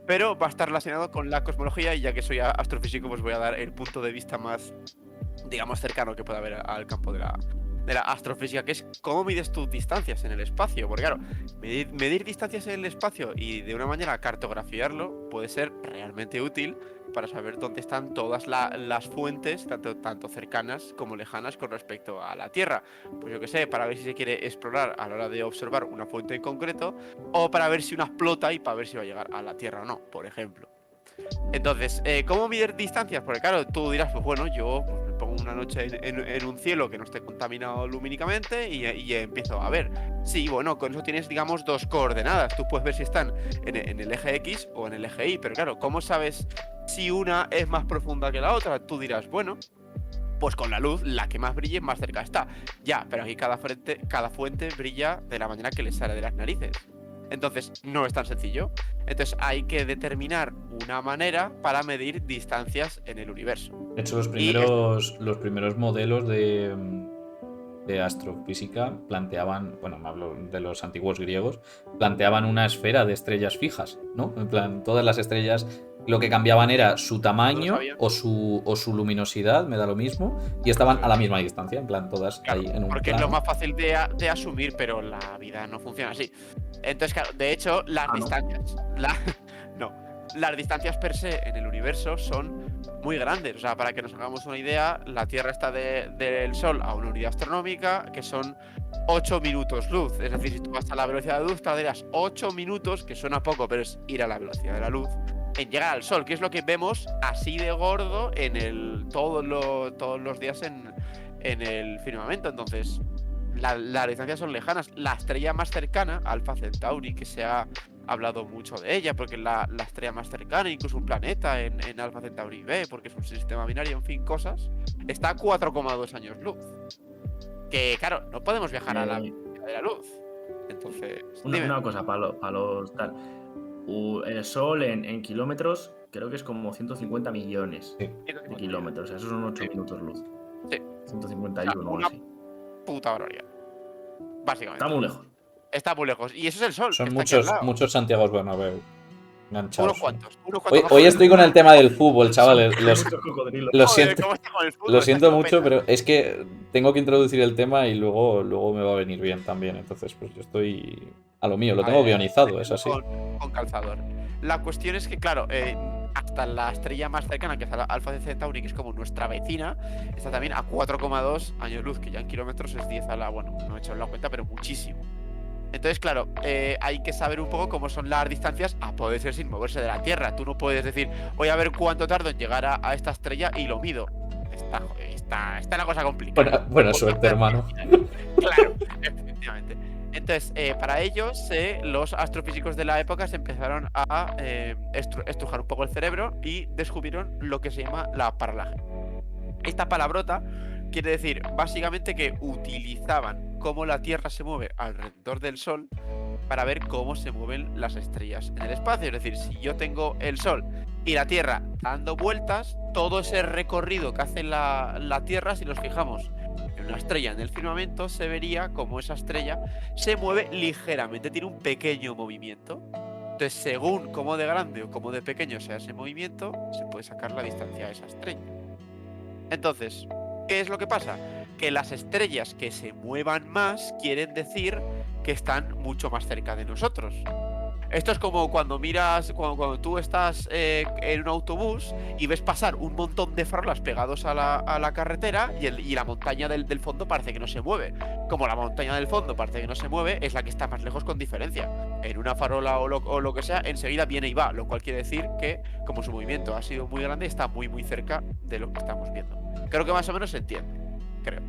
Pero va a estar relacionado con la cosmología y ya que soy astrofísico, pues voy a dar el punto de vista más, digamos, cercano que pueda haber al campo de la astrofísica, que es cómo mides tus distancias en el espacio. Porque claro, medir distancias en el espacio y de una manera cartografiarlo puede ser realmente útil para saber dónde están todas las fuentes, tanto cercanas como lejanas con respecto a la Tierra. Pues yo que sé, para ver si se quiere explorar a la hora de observar una fuente en concreto, o para ver si una explota y para ver si va a llegar a la Tierra o no, por ejemplo. Entonces, ¿cómo medir distancias? Porque claro, tú dirás, pues bueno, yo me pongo una noche en un cielo que no esté contaminado lumínicamente y empiezo a ver. Sí, bueno, con eso tienes, digamos, dos coordenadas. Tú puedes ver si están en el eje X o en el eje Y, pero claro, ¿cómo sabes si una es más profunda que la otra? Tú dirás, bueno, pues con la luz, la que más brille, más cerca está. Ya, pero aquí cada fuente brilla de la manera que les sale de las narices. Entonces, no es tan sencillo. Entonces, hay que determinar una manera para medir distancias en el universo. De hecho, los primeros modelos de astrofísica planteaban, bueno, me hablo de los antiguos griegos, planteaban una esfera de estrellas fijas, ¿no? En plan, todas las estrellas, lo que cambiaban era su tamaño o su luminosidad, me da lo mismo, y estaban a la misma distancia, en plan, todas claro, ahí en un porque plano. Es lo más fácil de asumir, pero la vida no funciona así. Entonces, claro, de hecho, las distancias... Las distancias per se en el universo son muy grandes. O sea, para que nos hagamos una idea, la Tierra está del Sol a una unidad astronómica que son 8 minutos luz. Es decir, si tú vas a la velocidad de luz, tardarías 8 minutos, que suena poco, pero es ir a la velocidad de la luz, en llegar al Sol, que es lo que vemos así de gordo en todos los días en el firmamento. Entonces, las distancias son lejanas. La estrella más cercana, Alpha Centauri, que se ha hablado mucho de ella, porque es la estrella más cercana, incluso un planeta en Alpha Centauri B, porque es un sistema binario, en fin, cosas, está a 4,2 años luz. Que, claro, no podemos viajar a la velocidad de la luz. Entonces, una cosa, para los tal. El Sol en kilómetros, creo que es como 150 millones de kilómetros. O sea, esos son 8 minutos luz. Sí. 151 o así. Puta barbaridad. Básicamente. Está muy lejos. Está muy lejos. Y eso es el Sol. Son que muchos Santiago Bernabéu enganchados. Unos cuantos. Hoy estoy con el tema del fútbol, chavales. Lo siento mucho, pero es que tengo que introducir el tema y luego me va a venir bien también. Entonces, pues yo estoy a lo mío, lo tengo guionizado, es así. Con calzador. La cuestión es que, claro, hasta la estrella más cercana, que es Alpha Centauri, que es como nuestra vecina, está también a 4,2 años luz, que ya en kilómetros es 10 a la... Bueno, no he hecho la cuenta, pero muchísimo. Entonces, claro, hay que saber un poco cómo son las distancias a poder ser sin moverse de la Tierra. Tú no puedes decir, voy a ver cuánto tardo en llegar a esta estrella y lo mido. Está la cosa complicada. Buena suerte, hermano. Claro, efectivamente. Entonces, para ellos, los astrofísicos de la época se empezaron a estrujar un poco el cerebro y descubrieron lo que se llama la paralaje. Esta palabrota quiere decir básicamente que utilizaban cómo la Tierra se mueve alrededor del Sol para ver cómo se mueven las estrellas en el espacio. Es decir, si yo tengo el Sol y la Tierra dando vueltas, todo ese recorrido que hace la Tierra, si nos fijamos en una estrella en el firmamento, se vería como esa estrella se mueve ligeramente, tiene un pequeño movimiento. Entonces, según cómo de grande o cómo de pequeño sea ese movimiento, se puede sacar la distancia a esa estrella. Entonces, ¿qué es lo que pasa? Que las estrellas que se muevan más quieren decir que están mucho más cerca de nosotros. Esto es como cuando miras, cuando tú estás en un autobús y ves pasar un montón de farolas pegados a la carretera y la montaña del fondo parece que no se mueve. Como la montaña del fondo parece que no se mueve, es la que está más lejos con diferencia. En una farola o lo que sea, enseguida viene y va, lo cual quiere decir que, como su movimiento ha sido muy grande, está muy muy cerca de lo que estamos viendo. Creo que más o menos se entiende, creo.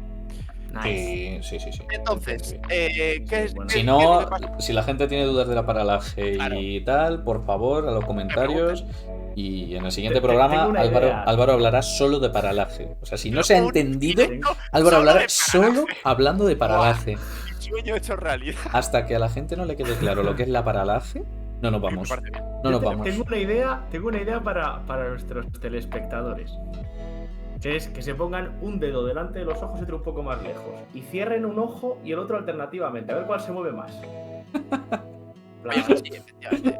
Nice. Sí. Entonces, ¿qué es? Si la gente tiene dudas de la paralaje y tal, por favor, a los comentarios. Y en el siguiente programa Álvaro hablará solo de paralaje. O sea, si no se ha entendido, Álvaro hablará solo hablando de paralaje. Sueño hecho realidad. Hasta que a la gente no le quede claro lo que es la paralaje, no nos vamos. Tengo una idea para nuestros telespectadores. Que es que se pongan un dedo delante de los ojos y otro un poco más lejos. Y cierren un ojo y el otro alternativamente. A ver cuál se mueve más. Oye, pues sí, efectivamente.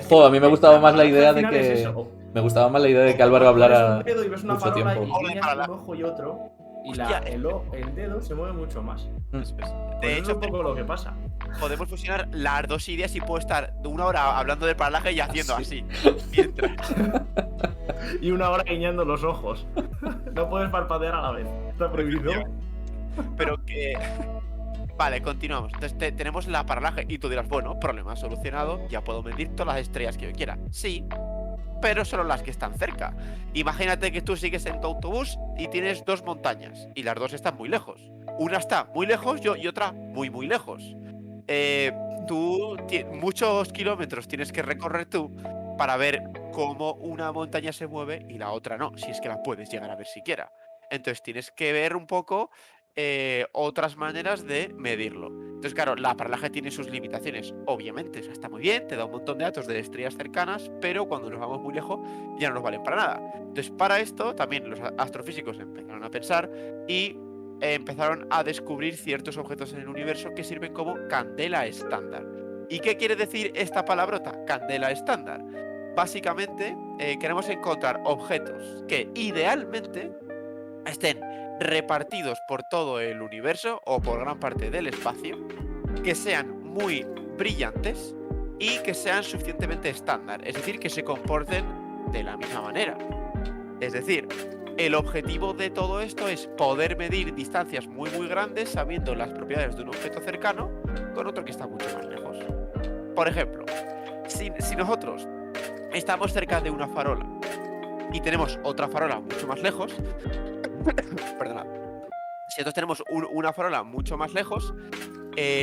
Joder, a mí me gustaba más la idea Al de final es que. eso. Me gustaba más la idea de que Álvaro Pones hablara un dedo y ves una mucho farola tiempo. y guiñas un ojo y otro. Y Hostia, el dedo se mueve mucho más. Pues, Pues de eso hecho, es un poco lo que pasa. podemos fusionar las dos ideas y puedo estar 1 hora hablando del paralaje y haciendo así. Mientras. Y 1 hora guiñando los ojos. No puedes parpadear a la vez. Está prohibido. Pero que. Vale, continuamos. Entonces tenemos la paralaje y tú dirás, bueno, problema solucionado, ya puedo medir todas las estrellas que yo quiera. Sí, pero solo las que están cerca. Imagínate que tú sigues en tu autobús y tienes 2 montañas y las 2 están muy lejos. Una está muy lejos y otra muy lejos. Tú muchos kilómetros tienes que recorrer tú para ver cómo una montaña se mueve y la otra no, si es que la puedes llegar a ver siquiera. Entonces tienes que ver un poco otras maneras de medirlo. Entonces, claro, la paralaje tiene sus limitaciones, obviamente. O sea, está muy bien, te da un montón de datos de estrellas cercanas, pero cuando nos vamos muy lejos ya no nos valen para nada. Entonces, para esto también los astrofísicos empezaron a pensar y empezaron a descubrir ciertos objetos en el universo que sirven como candela estándar. ¿Y qué quiere decir esta palabrota, candela estándar? Básicamente, queremos encontrar objetos que idealmente estén repartidos por todo el universo o por gran parte del espacio, que sean muy brillantes y que sean suficientemente estándar, es decir, que se comporten de la misma manera. Es decir, el objetivo de todo esto es poder medir distancias muy grandes sabiendo las propiedades de un objeto cercano con otro que está mucho más lejos. Por ejemplo, si nosotros estamos cerca de una farola y tenemos otra farola mucho más lejos, perdona, si nosotros tenemos una farola mucho más lejos,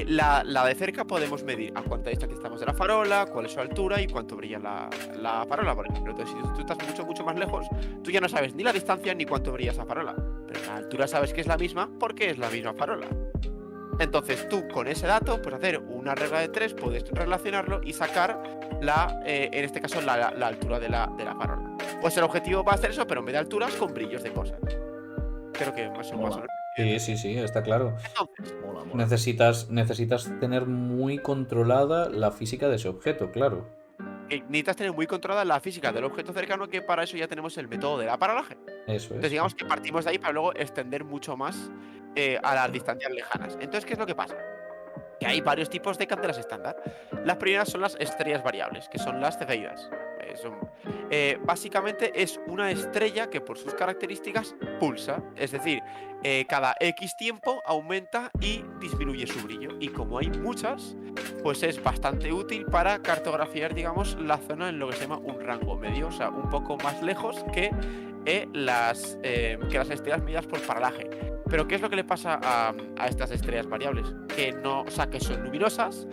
la de cerca podemos medir a cuánta distancia estamos de la farola, cuál es su altura y cuánto brilla la farola, por ejemplo. Entonces, si tú estás mucho más lejos, tú ya no sabes ni la distancia ni cuánto brilla esa farola, pero la altura sabes que es la misma porque es la misma farola. Entonces tú con ese dato puedes hacer una regla de 3, puedes relacionarlo y sacar en este caso la altura de la farola. Pues el objetivo va a ser eso, pero en vez de alturas con brillos de cosas. Creo que más o menos. Sí, está claro. Entonces, mola. Necesitas tener muy controlada la física de ese objeto, claro. Necesitas tener muy controlada la física del objeto cercano, que para eso ya tenemos el método de la paralaje. Eso es. Entonces digamos que partimos de ahí para luego extender mucho más a las distancias lejanas. Entonces, ¿qué es lo que pasa? Que hay varios tipos de candelas estándar. Las primeras son las estrellas variables, que son las cefeidas. Básicamente es una estrella que por sus características pulsa, es decir, cada X tiempo aumenta y disminuye su brillo, y como hay muchas, pues es bastante útil para cartografiar, digamos, la zona en lo que se llama un rango medio, o sea, un poco más lejos que las estrellas medidas por paralaje. Pero ¿qué es lo que le pasa a estas estrellas variables? Que no, o sea, que son luminosas,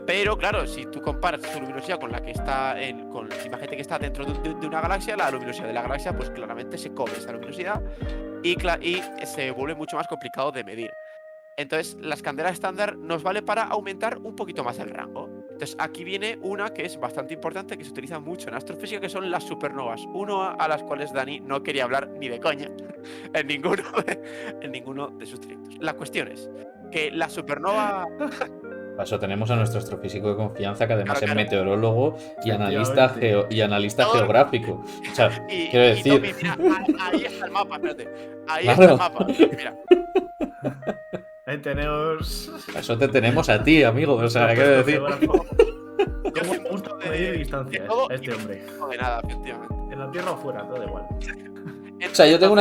pero claro, si tú comparas su luminosidad con la que está imagínate que está dentro de una galaxia, la luminosidad de la galaxia pues claramente se come esa luminosidad y se vuelve mucho más complicado de medir. Entonces, las candelas estándar nos vale para aumentar un poquito más el rango. Entonces, aquí viene una que es bastante importante, que se utiliza mucho en astrofísica, que son las supernovas. A las cuales Dani no quería hablar ni de coña en ninguno de sus directos. La cuestión es que la supernova... Para eso tenemos a nuestro astrofísico de confianza, que además Claro. es meteorólogo y analista geográfico. O sea, quiero decir... Mira, ahí está el mapa, espérate. Ahí Claro. está el mapa. Mira. Ahí tenemos. Para eso te tenemos a ti, amigo. O sea, quiero decir... Yo ¿Cómo soy me gusta mucho medir distancias todo este hombre? No de nada, efectivamente. En la tierra o fuera, todo igual. O sea, yo tengo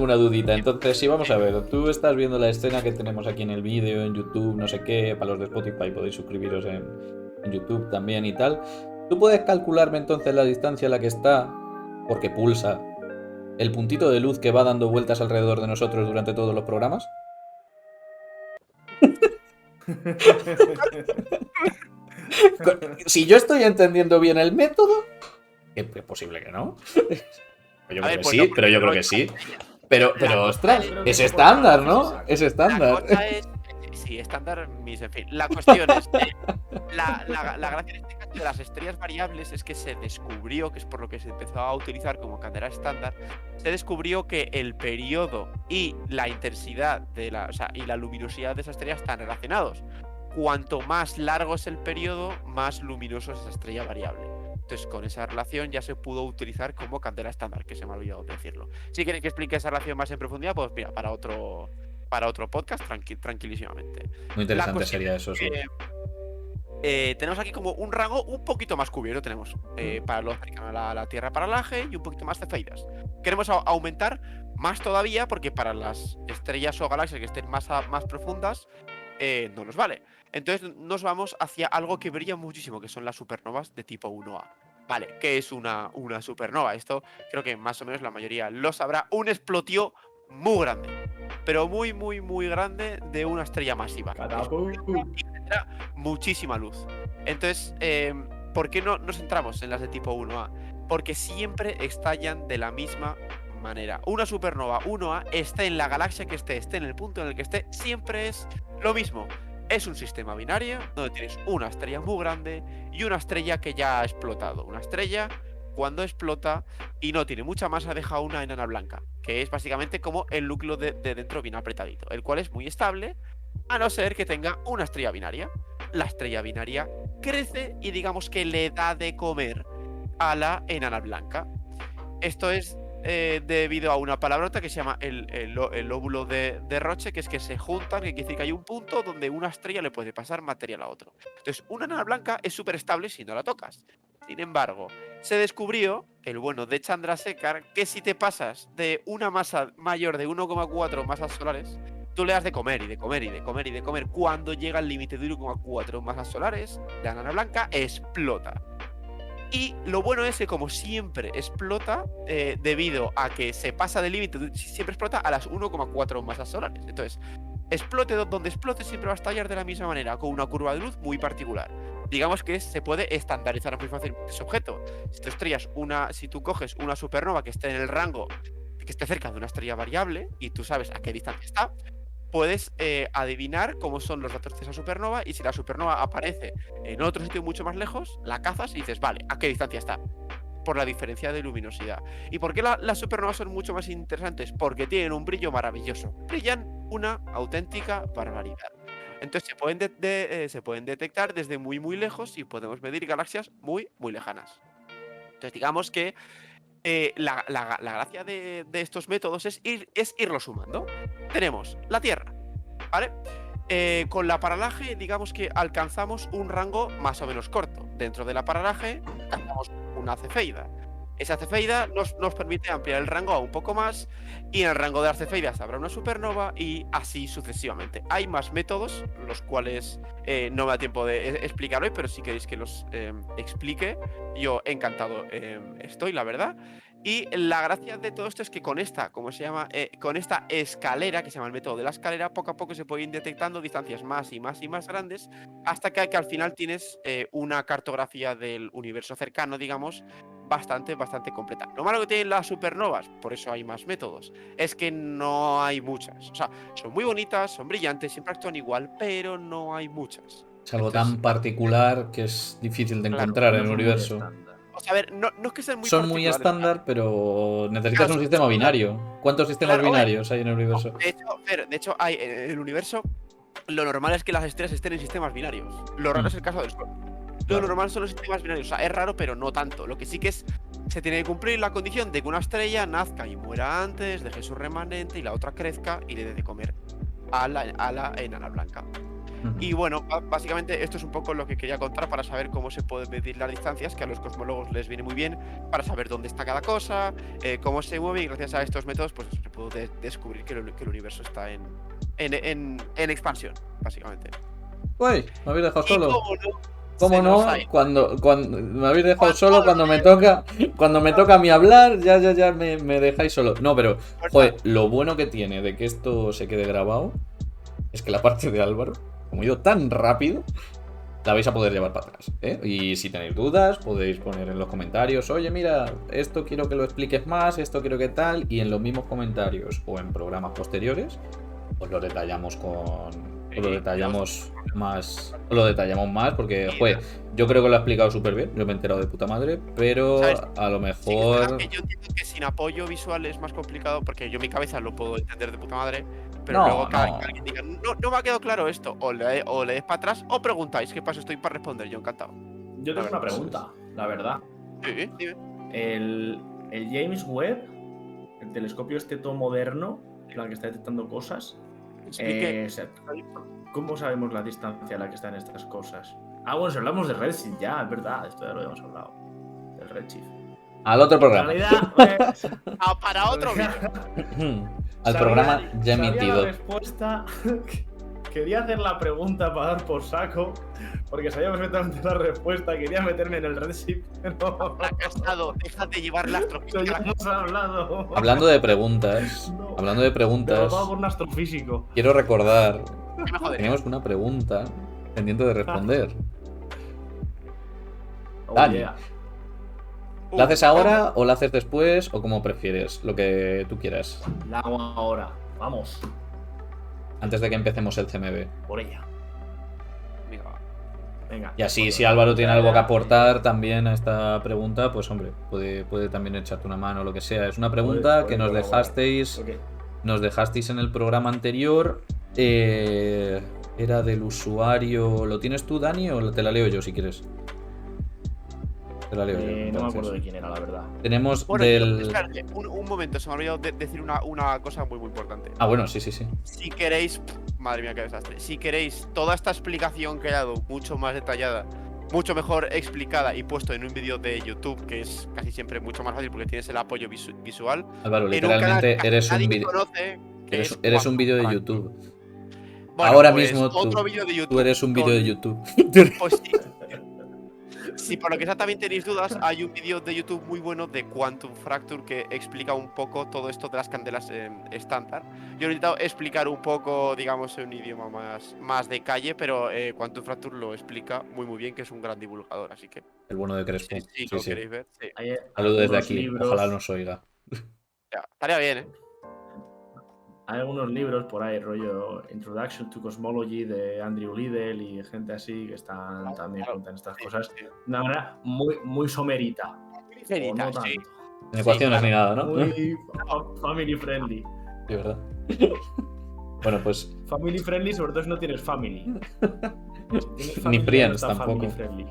una dudita. Entonces, sí, vamos a ver. Tú estás viendo la escena que tenemos aquí en el vídeo, en YouTube, no sé qué. Para los de Spotify podéis suscribiros en YouTube también y tal. ¿Tú puedes calcularme entonces la distancia a la que está, porque pulsa, el puntito de luz que va dando vueltas alrededor de nosotros durante todos los programas? Si yo estoy entendiendo bien el método, que es posible que no. Yo creo que sí, pero yo creo que sí. Pero ostras, es estándar, ¿no? Es estándar. La cosa es, sí, estándar, en fin. La cuestión es, la gracia en este caso de las estrellas variables es que se descubrió, que es por lo que se empezó a utilizar como candela estándar, se descubrió que el periodo y la intensidad y la luminosidad de esas estrellas están relacionados. Cuanto más largo es el periodo, más luminoso es esa estrella variable. Entonces, con esa relación ya se pudo utilizar como candela estándar, que se me ha olvidado decirlo. Si queréis que explique esa relación más en profundidad, pues mira, para otro podcast, tranquilísimamente. Muy interesante sería eso, sí. Tenemos aquí como un rango un poquito más cubierto. Tenemos para los cercanos a la Tierra paralaje y un poquito más cefeidas. Queremos aumentar más todavía porque para las estrellas o galaxias que estén más profundas no nos vale. Entonces nos vamos hacia algo que brilla muchísimo, que son las supernovas de tipo 1A. Vale, ¿qué es una supernova? Esto creo que más o menos la mayoría lo sabrá. Un explotio muy grande, pero muy, muy, muy grande de una estrella masiva. Y tendrá muchísima luz. Entonces, ¿por qué no nos centramos en las de tipo 1A? Porque siempre estallan de la misma manera. Una supernova 1A esté en la galaxia que esté en el punto en el que esté, siempre es lo mismo. Es un sistema binario donde tienes una estrella muy grande y una estrella que ya ha explotado. Una estrella, cuando explota y no tiene mucha masa, deja una enana blanca, que es básicamente como el núcleo de dentro bien apretadito, el cual es muy estable, a no ser que tenga una estrella binaria. La estrella binaria crece y digamos que le da de comer a la enana blanca. Esto es debido a una palabrota que se llama el lóbulo de Roche, que es que se juntan, que quiere decir que hay un punto donde una estrella le puede pasar material a otro. Entonces, una enana blanca es súper estable si no la tocas. Sin embargo, se descubrió, el bueno de Chandrasekhar, que si te pasas de una masa mayor de 1,4 masas solares, tú le das de comer y de comer y de comer y de comer. Cuando llega al límite de 1,4 masas solares, la enana blanca explota. Y lo bueno es que, como siempre explota, debido a que se pasa del límite, siempre explota a las 1,4 masas solares. Entonces, explote donde explote, siempre va a estallar de la misma manera, con una curva de luz muy particular. Digamos que se puede estandarizar muy fácilmente ese objeto. Si tú coges una supernova que esté en el rango, que esté cerca de una estrella variable, y tú sabes a qué distancia está, puedes adivinar cómo son los datos de esa supernova, y si la supernova aparece en otro sitio mucho más lejos, la cazas y dices, vale, ¿a qué distancia está? Por la diferencia de luminosidad. ¿Y por qué las supernovas son mucho más interesantes? Porque tienen un brillo maravilloso. Brillan una auténtica barbaridad. Entonces se pueden detectar desde muy, muy lejos y podemos medir galaxias muy, muy lejanas. Entonces digamos que la gracia de estos métodos es irlo sumando. Tenemos la Tierra, ¿vale? Con la paralaje, digamos que alcanzamos un rango más o menos corto. Dentro de la paralaje, alcanzamos una cefeida. Esa cefeida nos permite ampliar el rango a un poco más, y en el rango de las cefeidas habrá una supernova, y así sucesivamente. Hay más métodos, los cuales no me da tiempo de explicar hoy, pero si queréis que los explique, yo encantado estoy, la verdad. Y la gracia de todo esto es que con esta, con esta escalera, que se llama el método de la escalera, poco a poco se pueden ir detectando distancias más y más y más grandes, hasta que al final tienes una cartografía del universo cercano, digamos, bastante completa. Lo malo que tienen las supernovas, por eso hay más métodos, es que no hay muchas. O sea, son muy bonitas, son brillantes, siempre actúan igual, pero no hay muchas. Es algo tan particular que es difícil de encontrar en el universo. O sea, a ver, no es que sean muy Son muy estándar, pero necesitas un sistema binario. ¿Cuántos sistemas binarios hay en el universo? De hecho, hay en el universo, lo normal es que las estrellas estén en sistemas binarios. Lo raro es el caso del Sol. Lo normal son los sistemas binarios. O sea, es raro, pero no tanto. Lo que sí que se tiene que cumplir la condición de que una estrella nazca y muera antes, deje su remanente, y la otra crezca y le dé de comer a la enana blanca. Y bueno, básicamente esto es un poco lo que quería contar para saber cómo se pueden medir las distancias, que a los cosmólogos les viene muy bien para saber dónde está cada cosa, cómo se mueve, y gracias a estos métodos pues se puede descubrir que el universo está en expansión, básicamente. Uy, me habéis dejado solo. ¿Cómo no? Cuando me habéis dejado solo cuando me toca a mí hablar, ya me dejáis solo. No, pero joder, lo bueno que tiene de que esto se quede grabado es que la parte de Álvaro, como he ido tan rápido, la vais a poder llevar para atrás, ¿eh? Y si tenéis dudas, podéis poner en los comentarios, oye, mira, esto quiero que lo expliques más, esto quiero que tal, y en los mismos comentarios o en programas posteriores, pues lo detallamos con lo detallamos más porque, joder, yo creo que lo ha explicado súper bien. Yo me he enterado de puta madre, pero ¿Sabes? a lo Sí, es mejor. verdad que yo entiendo que sin apoyo visual es más complicado porque yo en mi cabeza lo puedo entender de puta madre, pero No, luego no. que alguien diga, no me ha quedado claro esto, o le des para atrás o preguntáis, ¿qué pasa? Estoy para responder, yo encantado. Yo tengo una pregunta, la verdad. Sí, dime. El James Webb, el telescopio este todo moderno, en plan que está detectando cosas, Explique. o sea, ¿cómo sabemos la distancia a la que están estas cosas? Ah, bueno, si hablamos de Redshift ya, es verdad, esto ya lo habíamos hablado. Del Redshift. Al otro En programa. realidad, Para otro vídeo. Al sabía- programa ya sabía emitido. la respuesta. Quería hacer la pregunta para dar por saco, porque sabía perfectamente la respuesta. Quería meterme en el Redshift, pero Fracasado, déjate llevar la pero ya astrofísica. hemos hablado. Hablando de preguntas. No. Hablando de preguntas. Derrotado por un astrofísico. Quiero recordar. ¿Qué me jodería? Teníamos una pregunta pendiente de responder. Oh, Dani. yeah. ¿La haces ahora o la haces después o como prefieres? Lo que tú quieras. La hago ahora. Vamos, Antes de que empecemos el CMB. por ella. Venga, va. Venga. Y así, si Álvaro tiene algo que aportar también a esta pregunta, pues hombre, puede también echarte una mano o lo que sea. Es una pregunta Puede que nos colaborar. dejasteis. Ok. Nos dejasteis en el programa anterior. Era del usuario. ¿Lo tienes tú, Dani, o te la leo yo si quieres? Te la leo yo. No me entonces. acuerdo de quién era, la verdad. Tenemos Bueno, del. espérate, un momento, se me ha olvidado decir una cosa muy importante. Ah, bueno, sí. Si queréis, madre mía, qué desastre. Si queréis toda esta explicación que he dado, mucho más detallada, mucho mejor explicada y puesto en un vídeo de YouTube, que es casi siempre mucho más fácil porque tienes el apoyo visual. Álvaro, En un canal literalmente que eres un nadie vídeo. conoce, que es Eres un Cuantum vídeo de Fracture. YouTube. Bueno, Ahora pues, mismo otro vídeo de YouTube. tú eres un vídeo con- de YouTube. Pues sí. Si por lo que sea también tenéis dudas, hay un vídeo de YouTube muy bueno de Quantum Fracture que explica un poco todo esto de las candelas estándar. Yo he intentado explicar un poco, digamos, en un idioma más de calle, pero Quantum Fracture lo explica muy bien, que es un gran divulgador, así que El bueno de Crespo. si lo queréis ver, sí. Hay Saludos desde algunos aquí. libros- Ojalá nos oiga. Ya, estaría bien, ¿eh? Hay algunos libros por ahí, rollo Introduction to Cosmology de Andrew Liddell y gente así que están también claro. cuentan estas Sí, cosas sí. de una manera muy somerita. Ligerita, o no sí. tanto. En ecuaciones claro. ni nada, ¿no? Muy family friendly. Sí, verdad. Bueno, pues Family friendly, sobre todo si no tienes family. Si tienes Ni familia, friends no está tampoco. family friendly.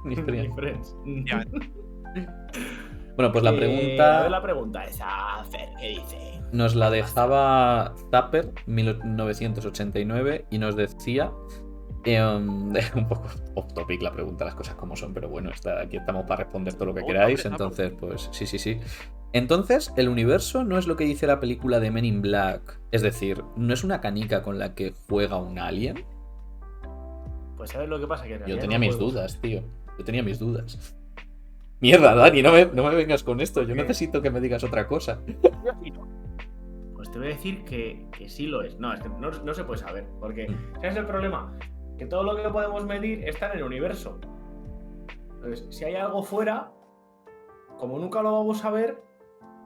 ni Ni frío. friends. Ya. Bueno, pues la A ver pregunta la pregunta esa, Fer, ¿qué dice? nos la dejaba Zapper 1989 y nos decía un poco off topic la pregunta, las cosas como son, pero bueno, aquí estamos para responder todo lo que Oh, queráis, hombre, entonces pues sí. Entonces, el universo no es lo que dice la película de Men in Black, es decir, no es una canica con la que juega un alien. Pues ¿sabes lo que pasa? Que en Yo realidad tenía no mis podemos- dudas, tío. Yo tenía mis dudas. Mierda, Dani, no me vengas con esto. Yo ¿Qué? necesito que me digas otra cosa. Pues te voy a decir que sí lo es. No, es que no se puede saber. Porque, Mm. ¿sabes el problema? Que todo lo que podemos medir está en el universo. Entonces, si hay algo fuera, como nunca lo vamos a ver,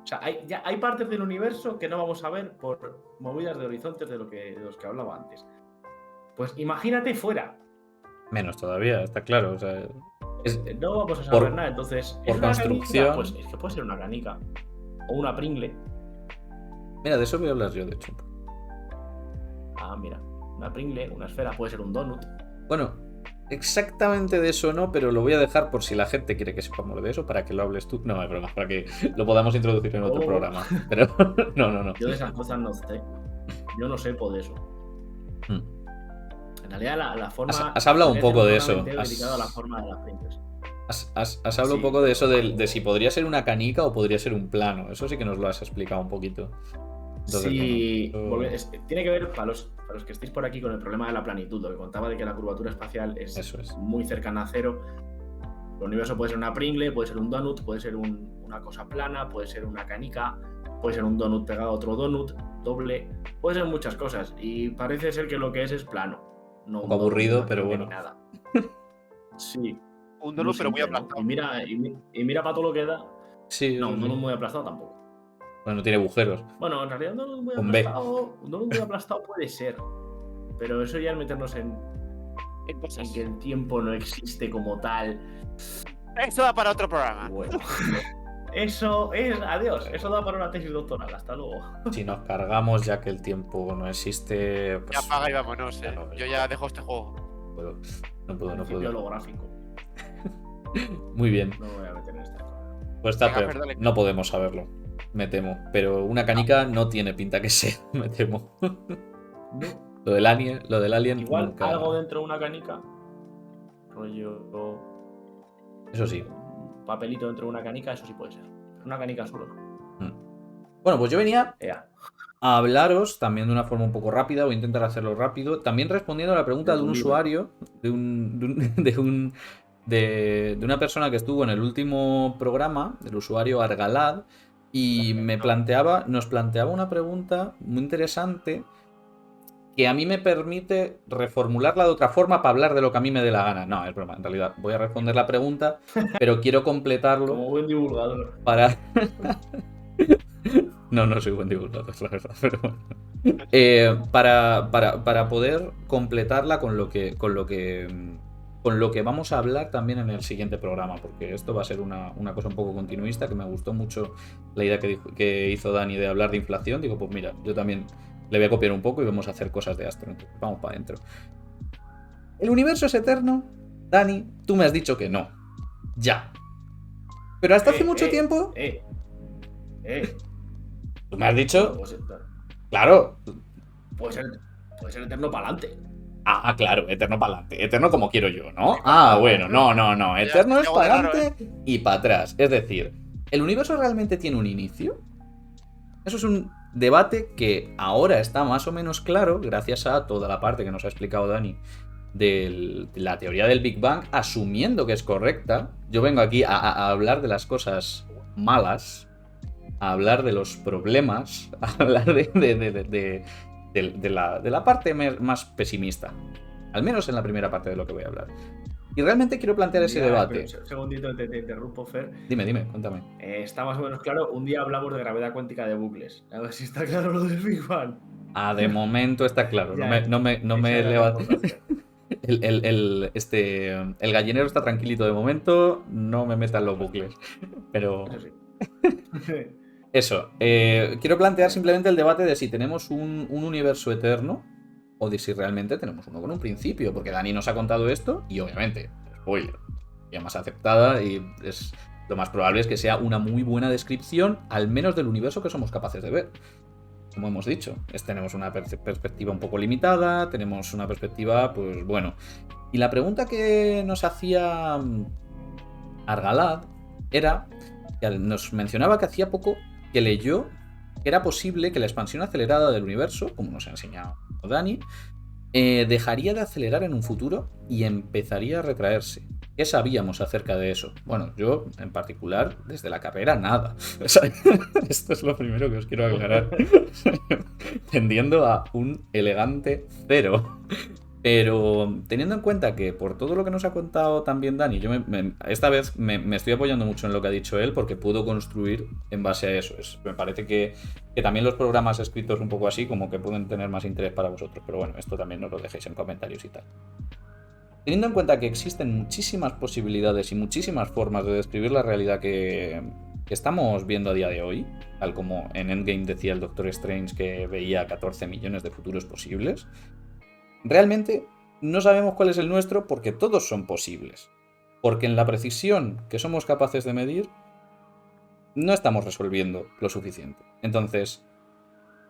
o sea, hay partes del universo que no vamos a ver por movidas de horizontes de los que hablaba antes. Pues imagínate fuera. Menos todavía, está claro. O sea, No vamos a saber Por- nada. Entonces, por ¿es una construcción- canica? Pues es que puede ser una canica. O una Pringle. mira, de eso voy a hablar yo, de hecho. Ah, mira. Una Pringle, una esfera, puede ser un donut. Bueno, exactamente de eso no, pero lo voy a dejar por si la gente quiere que sepamos de eso, para que lo hables tú. No, es broma, para que lo podamos introducir en otro Oh. programa. Pero no. Yo de esas cosas no sé. Yo no sé por eso. Hmm. En realidad, la forma. Has hablado un debería poco ser de eso. totalmente dedicado a la forma de las Pringles. Has hablado un Sí. poco de eso, de si podría ser una canica o podría ser un plano. Eso sí que nos lo has explicado un poquito. Entonces, Sí, bueno, tiene que ver para los que estéis por aquí con el problema de la planitud. Lo que contaba de que la curvatura espacial es Eso es. muy cercana a cero. El universo puede ser una Pringle, puede ser un donut, puede ser una cosa plana, puede ser una canica, puede ser un donut pegado a otro donut, doble, puede ser muchas cosas. Y parece ser que lo que es plano. No Un poco aburrido, una pero Pringle bueno. ni nada. Sí. Un donut, pero muy simple, ¿no? aplastado. Y mira para todo lo que da. Sí, No, sí, un sí. donut muy aplastado tampoco. Bueno, no tiene agujeros. Bueno, en realidad un donut muy Con B. aplastado, un donut muy aplastado puede ser. pero eso ya es meternos en Cosas. que el tiempo no existe como tal. Eso da para otro programa. Bueno, eso es, adiós, eso da para una tesis doctoral, hasta luego. Si nos cargamos ya que el tiempo no existe, Ya pues apaga y vámonos. ya no, Yo ya dejo este juego. no puedo. Principio holográfico. Muy bien. No me voy a meter en esta cosa. Pues Venga, Tapper, Fer, dale. no podemos saberlo, me temo. Pero una canica no tiene pinta que sea, me temo. No. Lo del alien Igual nunca... algo dentro de una canica. Rollo. Eso sí. Un papelito dentro de una canica, eso sí puede ser. Una canica solo. Bueno, pues yo venía Ea. a hablaros también de una forma un poco rápida, voy a intentar hacerlo rápido, también respondiendo a la pregunta De de tu un libro. usuario, de una persona que estuvo en el último programa, del usuario Argalad, y nos planteaba una pregunta muy interesante que a mí me permite reformularla de otra forma para hablar de lo que a mí me dé la gana. No, es broma, en realidad voy a responder la pregunta, pero quiero completarlo Como buen divulgador. para... No soy buen divulgador, la verdad, pero bueno. Para poder completarla con lo que vamos a hablar también en el siguiente programa, porque esto va a ser una cosa un poco continuista, que me gustó mucho la idea que hizo Dani de hablar de inflación. Digo, pues mira, yo también le voy a copiar un poco y vamos a hacer cosas de Astro. Entonces, vamos para adentro. ¿El universo es eterno? Dani, tú me has dicho que no. Ya. Pero hasta hace mucho tiempo... Tú me has dicho... Claro. Puede ser eterno para adelante. Ah, claro, eterno para adelante. Eterno como quiero yo, ¿no? Ah, bueno, no. Eterno es para adelante y para atrás. Es decir, ¿el universo realmente tiene un inicio? Eso es un debate que ahora está más o menos claro gracias a toda la parte que nos ha explicado Dani de la teoría del Big Bang, asumiendo que es correcta. Yo vengo aquí a hablar de las cosas malas, a hablar de los problemas, a hablar de la parte más pesimista. Al menos en la primera parte de lo que voy a hablar. Y realmente quiero plantear ese debate. Un segundito, te interrumpo, Fer. Dime, cuéntame. Está más o menos claro. Un día hablamos de gravedad cuántica de bucles. A ver si está claro lo del Big Bang. Ah, de momento está claro. Ya, No me esa era la importancia. El gallinero está tranquilito de momento. No me metan los bucles. Pero... Eso sí. Eso. Quiero plantear simplemente el debate de si tenemos un universo eterno o de si realmente tenemos uno con un principio. Porque Dani nos ha contado esto y obviamente, spoiler, ya más aceptada y lo más probable es que sea una muy buena descripción, al menos del universo que somos capaces de ver. Como hemos dicho, tenemos una perspectiva un poco limitada, tenemos una perspectiva, pues bueno. Y la pregunta que nos hacía Argalad era, que nos mencionaba que hacía poco que leyó que era posible que la expansión acelerada del universo, como nos ha enseñado Dani, dejaría de acelerar en un futuro y empezaría a retraerse. ¿Qué sabíamos acerca de eso? Bueno, yo en particular, desde la carrera, nada. O sea, esto es lo primero que os quiero aclarar. Tendiendo a un elegante cero. Pero teniendo en cuenta que por todo lo que nos ha contado también Dani, yo esta vez me estoy apoyando mucho en lo que ha dicho él porque puedo construir en base a eso. Me parece que también los programas escritos un poco así como que pueden tener más interés para vosotros. Pero bueno, esto también nos lo dejéis en comentarios y tal. Teniendo en cuenta que existen muchísimas posibilidades y muchísimas formas de describir la realidad que estamos viendo a día de hoy, tal como en Endgame decía el Doctor Strange que veía 14 millones de futuros posibles, realmente no sabemos cuál es el nuestro porque todos son posibles. Porque en la precisión que somos capaces de medir, no estamos resolviendo lo suficiente. Entonces,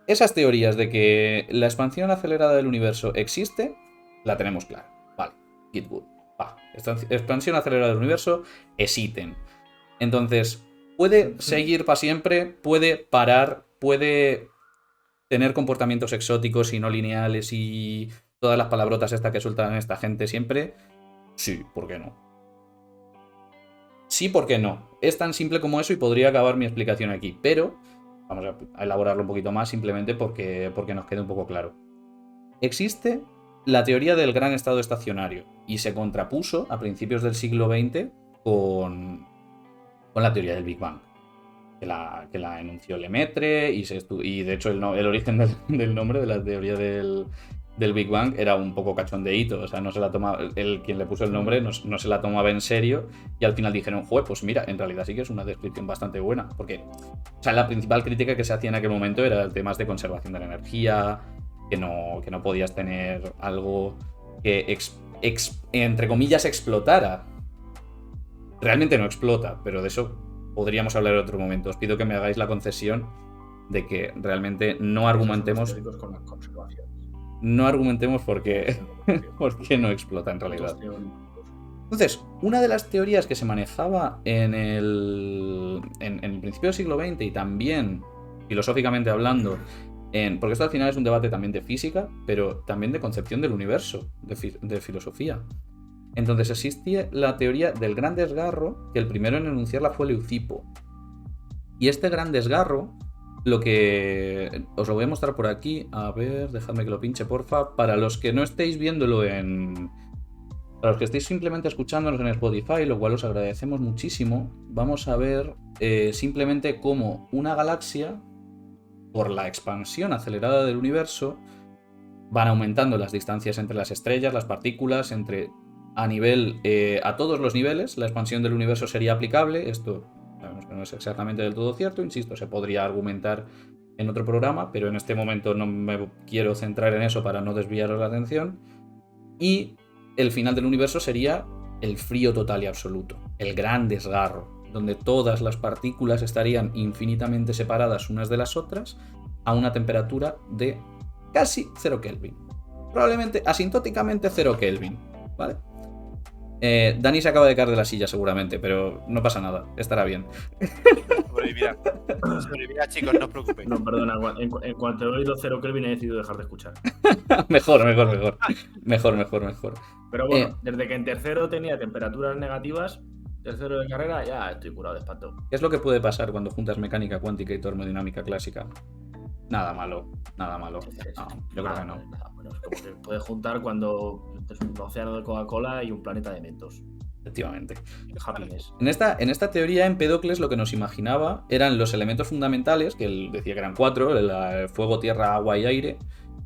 esas teorías de que la expansión acelerada del universo existe, la tenemos clara. Vale, get good. Expansión acelerada del universo es ítem. Entonces, puede seguir para siempre, puede parar, puede tener comportamientos exóticos y no lineales y todas las palabrotas estas que sueltan esta gente siempre. Sí, ¿por qué no? Sí, ¿por qué no? Es tan simple como eso y podría acabar mi explicación aquí, pero vamos a elaborarlo un poquito más simplemente porque nos quede un poco claro. Existe la teoría del gran estado estacionario y se contrapuso a principios del siglo XX con la teoría del Big Bang, que la enunció Lemaitre y de hecho el origen del nombre de la teoría del del Big Bang era un poco cachondeíto, o sea, no se la tomaba, quien le puso el nombre no se la tomaba en serio, y al final dijeron, pues mira, en realidad sí que es una descripción bastante buena, porque, o sea, la principal crítica que se hacía en aquel momento era temas de conservación de la energía, que no podías tener algo que, entre comillas, explotara. Realmente no explota, pero de eso podríamos hablar en otro momento. Os pido que me hagáis la concesión de que realmente no argumentemos... Con la conservación. No argumentemos por qué no explota en realidad. Entonces, una de las teorías que se manejaba en el principio del siglo XX y también filosóficamente hablando, porque esto al final es un debate también de física, pero también de concepción del universo, de filosofía. Entonces existe la teoría del gran desgarro, que el primero en enunciarla fue Leucipo. Y este gran desgarro, lo que os lo voy a mostrar por aquí, a ver, dejadme que lo pinche porfa, para los que no estéis viéndolo para los que estéis simplemente escuchándonos en Spotify, lo cual os agradecemos muchísimo, vamos a ver simplemente cómo una galaxia, por la expansión acelerada del universo, van aumentando las distancias entre las estrellas, las partículas, a todos los niveles, la expansión del universo sería aplicable, esto... Sabemos que no es exactamente del todo cierto, insisto, se podría argumentar en otro programa, pero en este momento no me quiero centrar en eso para no desviaros la atención. Y el final del universo sería el frío total y absoluto, el gran desgarro, donde todas las partículas estarían infinitamente separadas unas de las otras a una temperatura de casi 0 Kelvin. Probablemente asintóticamente 0 Kelvin, ¿vale? Dani se acaba de caer de la silla seguramente, pero no pasa nada, estará bien. Sobrevivirá, chicos, no os preocupéis. No, perdona, en cuanto he oído 0 Kelvin he decidido dejar de escuchar. Mejor. Pero bueno, desde que en tercero tenía temperaturas negativas, tercero de carrera, ya estoy curado de espanto. ¿Qué es lo que puede pasar cuando juntas mecánica cuántica y termodinámica clásica? Nada malo. No, yo creo que no. Bueno, es como se puede juntar cuando es un océano de Coca-Cola y un planeta de Mentos. Efectivamente. Happiness. En esta teoría, Empédocles lo que nos imaginaba eran los elementos fundamentales, que él decía que eran 4, el fuego, tierra, agua y aire,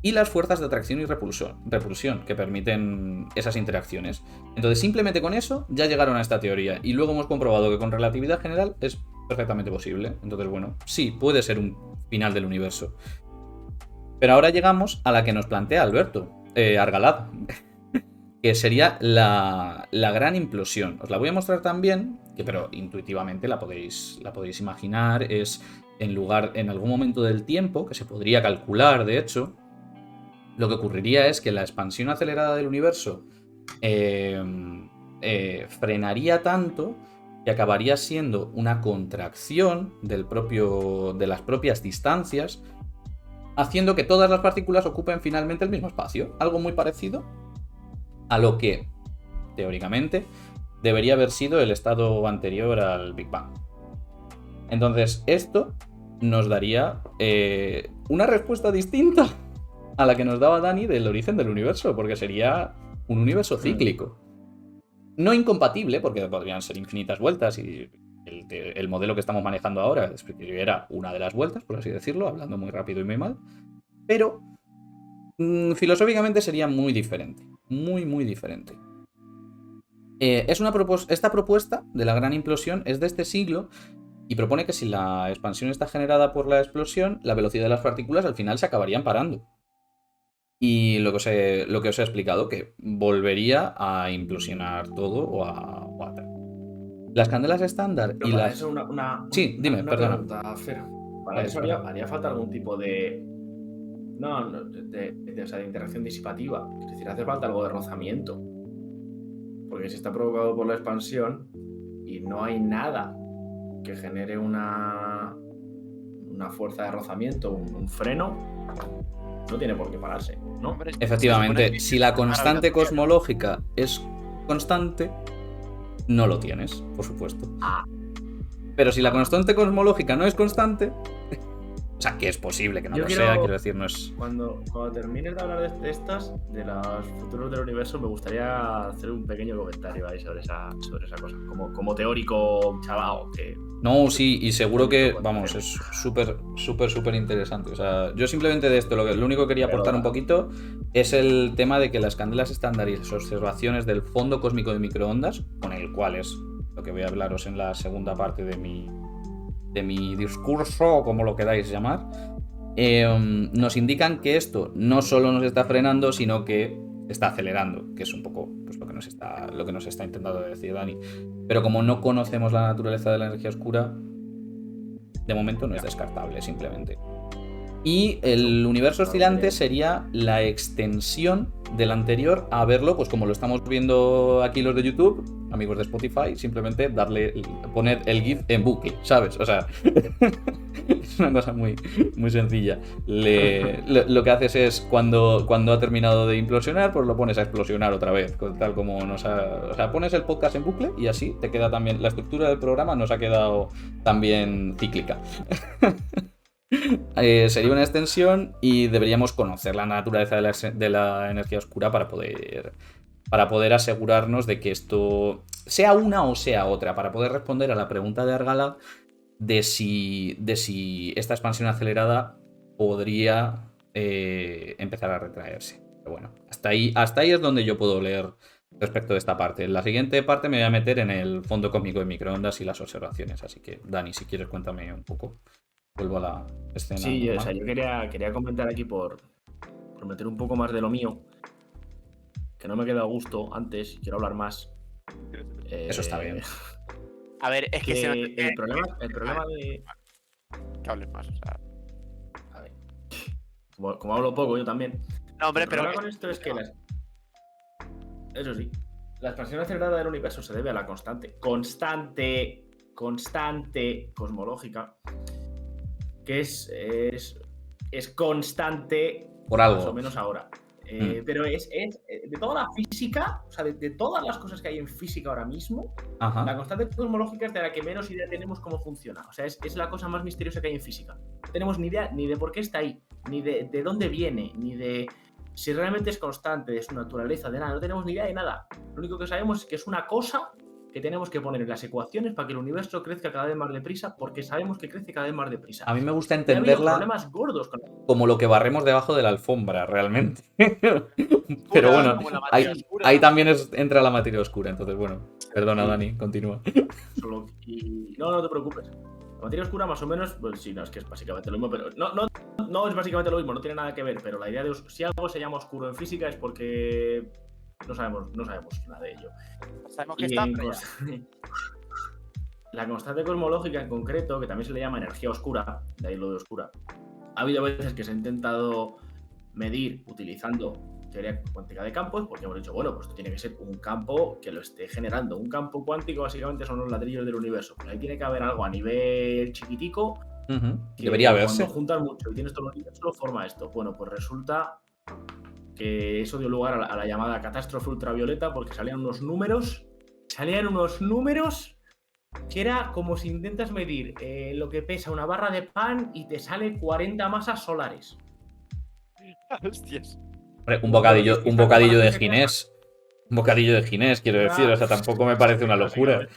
y las fuerzas de atracción y repulsión que permiten esas interacciones. Entonces, simplemente con eso ya llegaron a esta teoría, y luego hemos comprobado que con relatividad general es perfectamente posible. Entonces, bueno, sí, puede ser un final del universo. Pero ahora llegamos a la que nos plantea Alberto Argalad, que sería la gran implosión. Os la voy a mostrar también, pero intuitivamente la podéis imaginar. Es en algún momento del tiempo, que se podría calcular, de hecho, lo que ocurriría es que la expansión acelerada del universo frenaría tanto que acabaría siendo una contracción de las propias distancias, haciendo que todas las partículas ocupen finalmente el mismo espacio. Algo muy parecido a lo que, teóricamente, debería haber sido el estado anterior al Big Bang. Entonces, esto nos daría una respuesta distinta a la que nos daba Dani del origen del universo, porque sería un universo cíclico. No incompatible, porque podrían ser infinitas vueltas y el modelo que estamos manejando ahora era una de las vueltas, por así decirlo, hablando muy rápido y muy mal, pero filosóficamente sería muy diferente, muy diferente. Esta propuesta de la gran implosión es de este siglo y propone que si la expansión está generada por la explosión, la velocidad de las partículas al final se acabarían parando. Y lo que os he explicado, que volvería a implosionar todo o a las candelas estándar pero y para las... eso Sí, dime, perdona. Pregunta, Fer. Para eso haría falta algún tipo de... de interacción disipativa. Es decir, hace falta algo de rozamiento. Porque si está provocado por la expansión y no hay nada que genere una fuerza de rozamiento, un freno, no tiene por qué pararse, ¿no? Efectivamente, si la constante cosmológica es constante, no lo tienes, por supuesto. Pero si la constante cosmológica no es constante, O sea, que es posible que no Yo lo quiero- sea, quiero decir, no es... Cuando termines de hablar de estas, de los futuros del universo, me gustaría hacer un pequeño comentario ahí sobre esa cosa. Como teórico chavao, que No, sí, y seguro que, vamos, es súper interesante. O sea, yo simplemente de esto, lo único que quería aportar un poquito es el tema de que las candelas estándar y las observaciones del fondo cósmico de microondas, con el cual es lo que voy a hablaros en la segunda parte de mi discurso, o como lo queráis llamar, nos indican que esto no solo nos está frenando, sino que está acelerando, que es un poco pues, lo que nos está intentando decir Dani. Pero como no conocemos la naturaleza de la energía oscura, de momento no es descartable, simplemente. Y el universo oscilante sería la extensión del anterior a verlo, pues como lo estamos viendo aquí los de YouTube, amigos de Spotify, simplemente poner el GIF en bucle, ¿sabes? O sea, es una cosa muy sencilla. Lo que haces es, cuando ha terminado de implosionar, pues lo pones a explosionar otra vez, tal como o sea, pones el podcast en bucle y así te queda también, la estructura del programa nos ha quedado también cíclica. Sería una extensión y deberíamos conocer la naturaleza de la energía oscura para poder asegurarnos de que esto sea una o sea otra, para poder responder a la pregunta de Argalad de si esta expansión acelerada podría empezar a retraerse. Pero bueno, hasta ahí es donde yo puedo leer respecto de esta parte. En la siguiente parte me voy a meter en el fondo cósmico de microondas y las observaciones, así que Dani, si quieres cuéntame un poco. Vuelvo a la escena. Sí, o sea, yo quería comentar aquí por meter un poco más de lo mío, que no me queda a gusto antes, quiero hablar más. Eso está bien. A ver, es que el problema de... Que hables más, o sea... A ver, como hablo poco yo también. No, hombre, El pero... problema con esto es que eso sí, la expansión acelerada del universo se debe a la constante cosmológica, que es constante por algo. Más o menos ahora. Pero es de toda la física, o sea, de todas las cosas que hay en física ahora mismo, Ajá. La constante cosmológica es de la que menos idea tenemos cómo funciona. O sea, es la cosa más misteriosa que hay en física. No tenemos ni idea ni de por qué está ahí, ni de dónde viene, ni de si realmente es constante, de su naturaleza, de nada. No tenemos ni idea de nada. Lo único que sabemos es que es una cosa que tenemos que poner en las ecuaciones para que el universo crezca cada vez más deprisa, porque sabemos que crece cada vez más deprisa. A mí me gusta Ha habido entenderla problemas gordos como lo que barremos debajo de la alfombra, realmente. Pero bueno, ahí también entra la materia oscura. Entonces, bueno, perdona, Dani, continúa. No te preocupes. La materia oscura, más o menos, pues sí, no, es que es básicamente lo mismo, pero no es básicamente lo mismo, no tiene nada que ver, pero la idea de si algo se llama oscuro en física es porque no sabemos nada de ello. Sabemos que está, pero la constante cosmológica en concreto, que también se le llama energía oscura, de ahí lo de oscura, ha habido veces que se ha intentado medir utilizando teoría cuántica de campos, porque hemos dicho, bueno, pues esto tiene que ser un campo que lo esté generando. Un campo cuántico básicamente son los ladrillos del universo. Pues ahí tiene que haber algo a nivel chiquitico. Que debería haberse. Cuando juntas mucho y tienes todo el universo, lo forma esto. Bueno, pues resulta que eso dio lugar a la llamada catástrofe ultravioleta, porque salían unos números que era como si intentas medir lo que pesa una barra de pan y te sale 40 masas solares. Hostias. Un bocadillo de Ginés. Un bocadillo de Ginés, quiero decir. O sea, tampoco me parece una locura.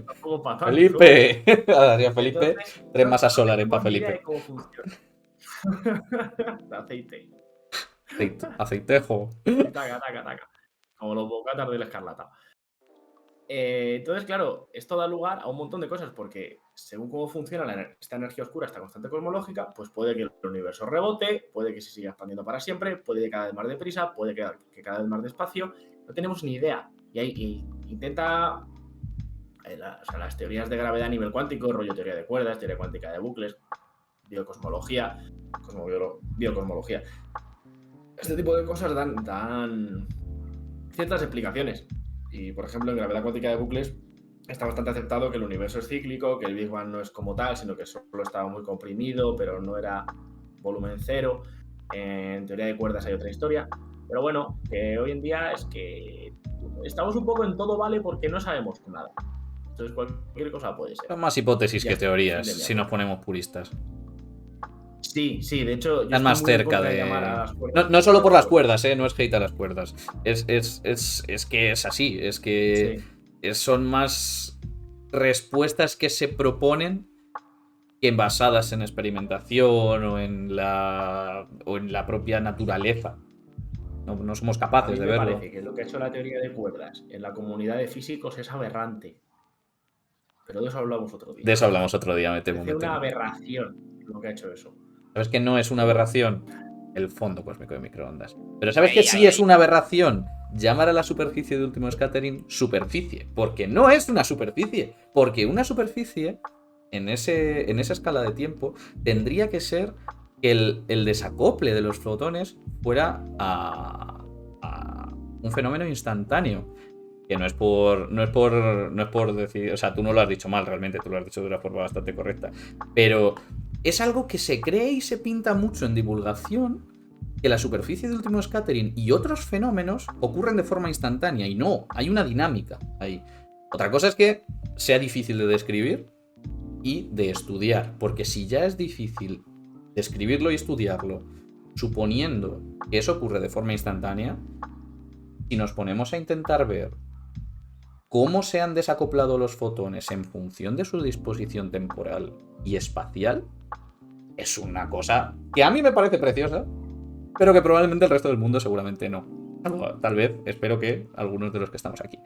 Tampoco para Felipe. Gracias, Felipe. Entonces, 3 masas solares para Felipe. ¿Cómo funciona? Aceite. Aceitejo. Taca. Como los bocatas de la escarlata. Entonces, claro, esto da lugar a un montón de cosas, porque según cómo funciona esta energía oscura, esta constante cosmológica, pues puede que el universo rebote, puede que se siga expandiendo para siempre, puede que cada vez más deprisa, puede que cada vez más despacio. No tenemos ni idea. Y intenta... las teorías de gravedad a nivel cuántico, rollo teoría de cuerdas, teoría cuántica de bucles, biocosmología, biocosmología. Este tipo de cosas dan ciertas explicaciones. Y, por ejemplo, en gravedad cuántica de bucles está bastante aceptado que el universo es cíclico, que el Big Bang no es como tal, sino que solo estaba muy comprimido, pero no era volumen cero. En teoría de cuerdas hay otra historia. Pero bueno, que hoy en día es que estamos un poco en todo vale porque no sabemos nada. Entonces cualquier cosa puede ser. Son más hipótesis que teorías, si nos ponemos puristas. Sí, de hecho, yo Están más estoy muy en cerca contra de... llamar a las cuerdas. No solo por las cuerdas, no es hate a las cuerdas. Es que es así, es que Sí. son más respuestas que se proponen que basadas en experimentación o en la propia naturaleza. No somos A capaces mí de me verlo. parece que lo que ha hecho la teoría de cuerdas en la comunidad de físicos es aberrante. Pero de eso hablamos otro día. De eso hablamos otro día, me temo. Parece una aberración lo que ha hecho eso. ¿Sabes que no es una Pero aberración? El fondo cósmico de microondas. Pero ¿sabes que sí es una aberración? Llamar a la superficie de último scattering superficie. Porque no es una superficie. Porque una superficie, en esa escala de tiempo, tendría que ser que el desacople de los fotones fuera a un fenómeno instantáneo. Que no es por decir... O sea, tú no lo has dicho mal, realmente. Tú lo has dicho de una forma bastante correcta. Pero es algo que se cree y se pinta mucho en divulgación, que la superficie de último scattering y otros fenómenos ocurren de forma instantánea. Y no, hay una dinámica ahí. Otra cosa es que sea difícil de describir y de estudiar. Porque si ya es difícil describirlo y estudiarlo, suponiendo que eso ocurre de forma instantánea, si nos ponemos a intentar ver cómo se han desacoplado los fotones en función de su disposición temporal y espacial, es una cosa que a mí me parece preciosa, pero que probablemente el resto del mundo seguramente no. Tal vez, espero que algunos de los que estamos aquí.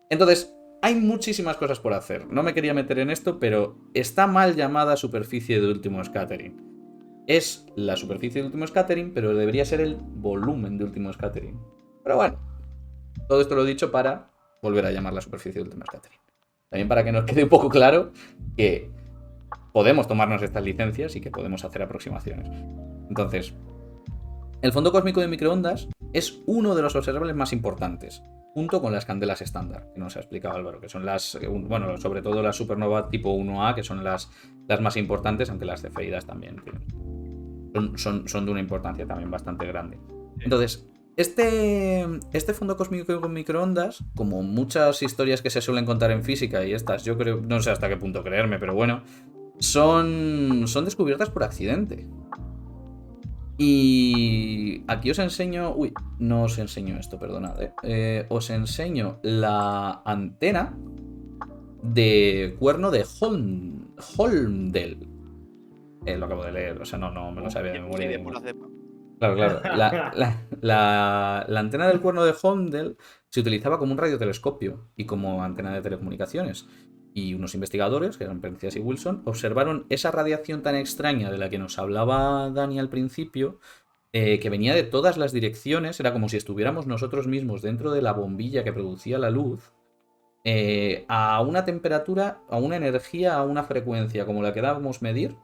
Entonces, hay muchísimas cosas por hacer. No me quería meter en esto, pero está mal llamada superficie de último scattering. Es la superficie de último scattering, pero debería ser el volumen de último scattering. Pero bueno, todo esto lo he dicho para volver a llamar la superficie de último scattering. También para que nos quede un poco claro que podemos tomarnos estas licencias y que podemos hacer aproximaciones. Entonces, el fondo cósmico de microondas es uno de los observables más importantes, junto con las candelas estándar, que nos ha explicado Álvaro, que son las, bueno, sobre todo las supernova tipo 1A, que son las más importantes, aunque las cefeidas también son de una importancia también bastante grande. Entonces, este fondo cósmico con microondas, como muchas historias que se suelen contar en física y estas, yo creo, no sé hasta qué punto creerme, pero bueno, son descubiertas por accidente. Y aquí os enseño... Uy, no os enseño esto, perdonad. Os enseño la antena de cuerno de Holmdel. Lo acabo de leer, o sea, no me lo sabía de memoria. Claro. La antena del cuerno de Holmdel se utilizaba como un radiotelescopio y como antena de telecomunicaciones. Y unos investigadores, que eran Penzias y Wilson, observaron esa radiación tan extraña de la que nos hablaba Dani al principio, que venía de todas las direcciones. Era como si estuviéramos nosotros mismos dentro de la bombilla que producía la luz, a una temperatura, a una energía, a una frecuencia como la que dábamos medir,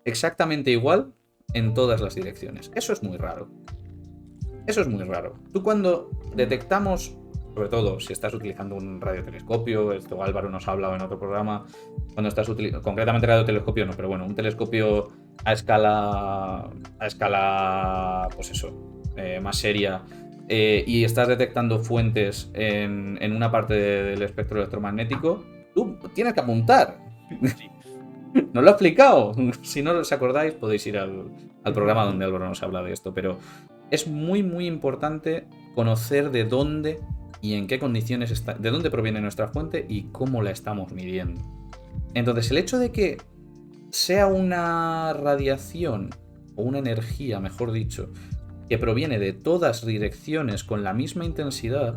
exactamente igual en todas las direcciones. Eso es muy raro. Tú cuando detectamos, sobre todo si estás utilizando un radiotelescopio, esto Álvaro nos ha hablado en otro programa, cuando estás utilizando, concretamente radiotelescopio no, pero bueno, un telescopio a escala pues eso, más seria, y estás detectando fuentes en una parte del espectro electromagnético, tú tienes que apuntar. Sí. No lo he explicado. Si no os acordáis, podéis ir al programa donde Álvaro nos habla de esto, pero es muy, muy importante conocer de dónde y en qué condiciones está, de dónde proviene nuestra fuente y cómo la estamos midiendo. Entonces, el hecho de que sea una radiación o una energía, mejor dicho, que proviene de todas direcciones con la misma intensidad,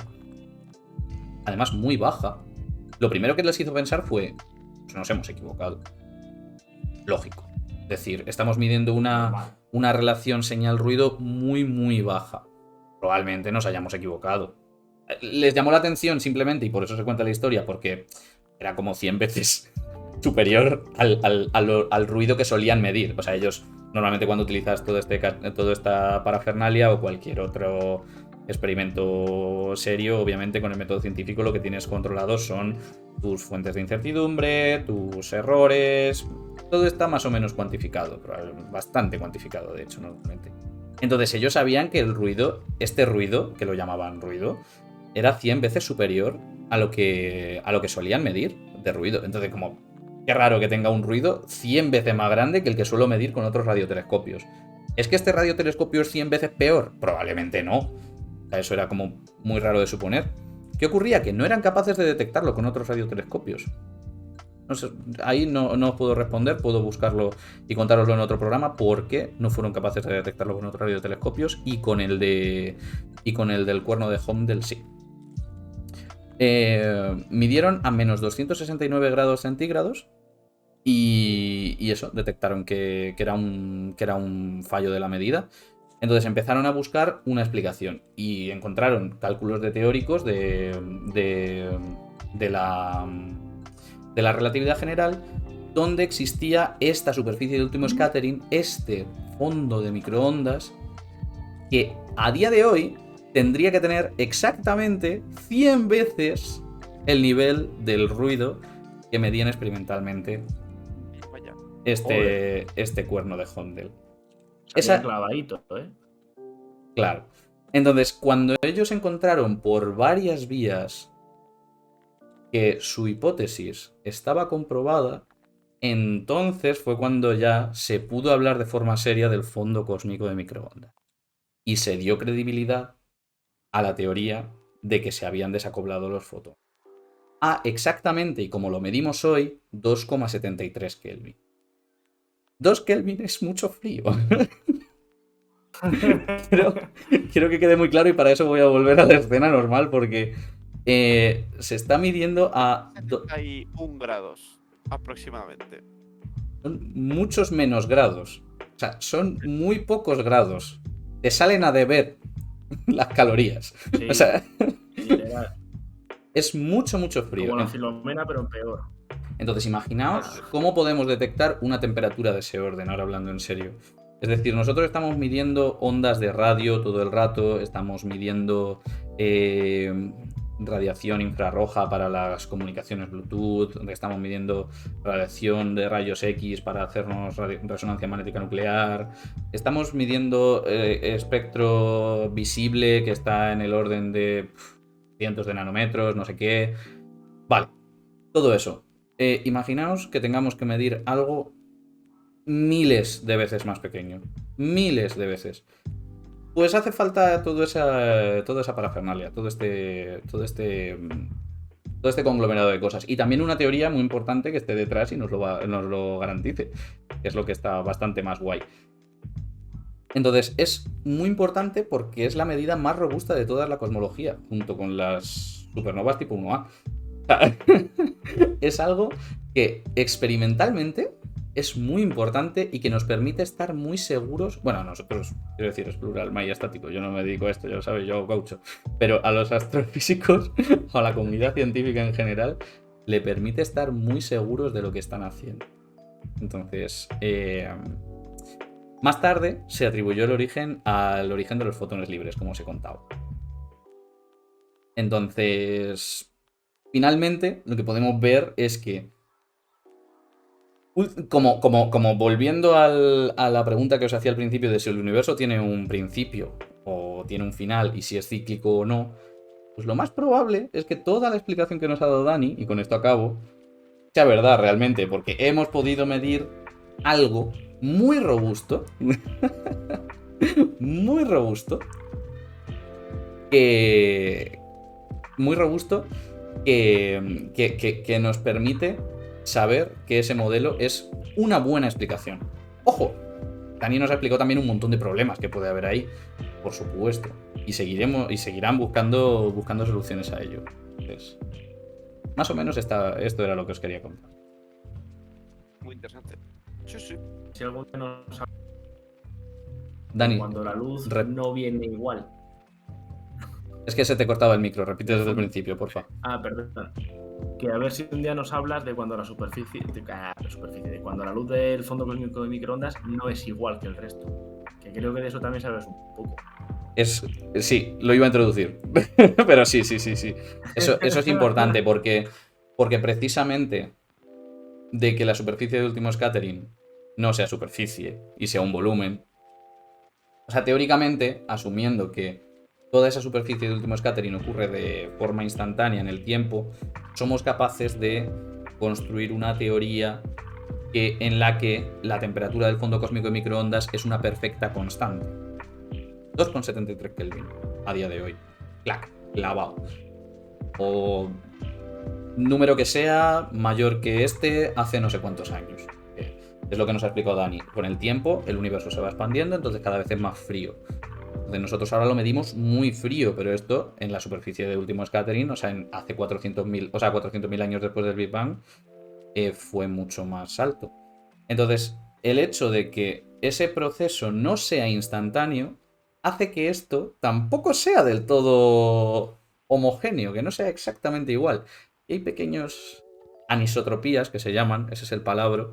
además muy baja, lo primero que les hizo pensar fue, pues nos hemos equivocado. Lógico. Es decir, estamos midiendo una relación señal-ruido muy, muy baja. Probablemente nos hayamos equivocado. Les llamó la atención simplemente, y por eso se cuenta la historia, porque era como 100 veces superior al ruido que solían medir. O sea, ellos normalmente cuando utilizas toda esta parafernalia o cualquier otro experimento serio, obviamente con el método científico lo que tienes controlado son tus fuentes de incertidumbre, tus errores. Todo está más o menos cuantificado, bastante cuantificado de hecho normalmente. Entonces ellos sabían que el ruido, este ruido, que lo llamaban ruido, era 100 veces superior a lo que solían medir de ruido. Entonces como qué raro que tenga un ruido 100 veces más grande que el que suelo medir con otros radiotelescopios. ¿Es que este radiotelescopio es 100 veces peor? Probablemente no. O sea, eso era como muy raro de suponer. ¿Qué ocurría? Que no eran capaces de detectarlo con otros radiotelescopios. No sé, ahí no os puedo responder, puedo buscarlo y contároslo en otro programa, porque no fueron capaces de detectarlo con otros radiotelescopios y con el del cuerno de Holmdel sí. Midieron a menos 269 grados centígrados y eso, detectaron que era un fallo de la medida. Entonces empezaron a buscar una explicación y encontraron cálculos de teóricos de la relatividad general, donde existía esta superficie de último scattering, este fondo de microondas, que a día de hoy tendría que tener exactamente 100 veces el nivel del ruido que medían experimentalmente este cuerno de Holmdel. Esa clavadito, Claro. Entonces, cuando ellos encontraron por varias vías que su hipótesis estaba comprobada, entonces fue cuando ya se pudo hablar de forma seria del fondo cósmico de microondas. Y se dio credibilidad a la teoría de que se habían desacoplado los fotones. Exactamente, y como lo medimos hoy, 2,73 Kelvin. 2 Kelvin es mucho frío. Quiero que quede muy claro, y para eso voy a volver a la escena normal, porque se está midiendo a... 71 grados aproximadamente. Son muchos menos grados. O sea, son muy pocos grados. Te salen a deber las calorías. Sí, o sea, literal. Es mucho frío. Como la Filomena, pero peor. Entonces, imaginaos cómo podemos detectar una temperatura de ese orden, ahora hablando en serio. Es decir, nosotros estamos midiendo ondas de radio todo el rato, estamos midiendo radiación infrarroja para las comunicaciones Bluetooth, estamos midiendo radiación de rayos X para hacernos resonancia magnética nuclear, estamos midiendo espectro visible que está en el orden de cientos de nanómetros, no sé qué. Vale, todo eso. Imaginaos que tengamos que medir algo miles de veces más pequeño. Miles de veces. Pues hace falta toda esa parafernalia, todo este conglomerado de cosas. Y también una teoría muy importante que esté detrás y nos lo garantice, que es lo que está bastante más guay. Entonces, es muy importante porque es la medida más robusta de toda la cosmología, junto con las supernovas tipo 1A. Es algo que experimentalmente es muy importante y que nos permite estar muy seguros. Bueno, a nosotros, quiero decir, es plural, Maya estático, yo no me dedico a esto, ya lo sabes, yo hago gaucho. Pero a los astrofísicos o a la comunidad científica en general le permite estar muy seguros de lo que están haciendo. Entonces, más tarde se atribuyó el origen al origen de los fotones libres, como os he contado. Entonces, finalmente, lo que podemos ver es que, como volviendo a la pregunta que os hacía al principio de si el universo tiene un principio o tiene un final y si es cíclico o no, pues lo más probable es que toda la explicación que nos ha dado Dani, y con esto acabo, sea verdad realmente, porque hemos podido medir algo muy robusto, muy robusto, que nos permite saber que ese modelo es una buena explicación. ¡Ojo! Dani nos ha explicado también un montón de problemas que puede haber ahí, por supuesto, y seguirán buscando soluciones a ello. Entonces, más o menos esto era lo que os quería contar. Muy interesante. Sí. Si algún día nos ha... Dani, cuando la luz no viene igual. Es que se te cortaba el micro, repite desde el principio, porfa. Perdón. Que a ver si un día nos hablas de cuando de cuando la luz del fondo cósmico de microondas no es igual que el resto. Que creo que de eso también sabes un poco. Sí, lo iba a introducir. Pero sí. Eso es importante porque precisamente de que la superficie de último scattering no sea superficie y sea un volumen. O sea, teóricamente, asumiendo que toda esa superficie de último scattering ocurre de forma instantánea en el tiempo, somos capaces de construir una teoría en la que la temperatura del fondo cósmico de microondas es una perfecta constante. 2,73 Kelvin a día de hoy. Clac, clavado. O número que sea mayor que este hace no sé cuántos años. Es lo que nos ha explicado Dani. Con el tiempo el universo se va expandiendo, entonces cada vez es más frío. Entonces nosotros ahora lo medimos muy frío, pero esto en la superficie de último scattering, o sea, hace 400.000 años después del Big Bang, fue mucho más alto. Entonces, el hecho de que ese proceso no sea instantáneo hace que esto tampoco sea del todo homogéneo, que no sea exactamente igual. Y hay pequeños anisotropías que se llaman, ese es el palabra,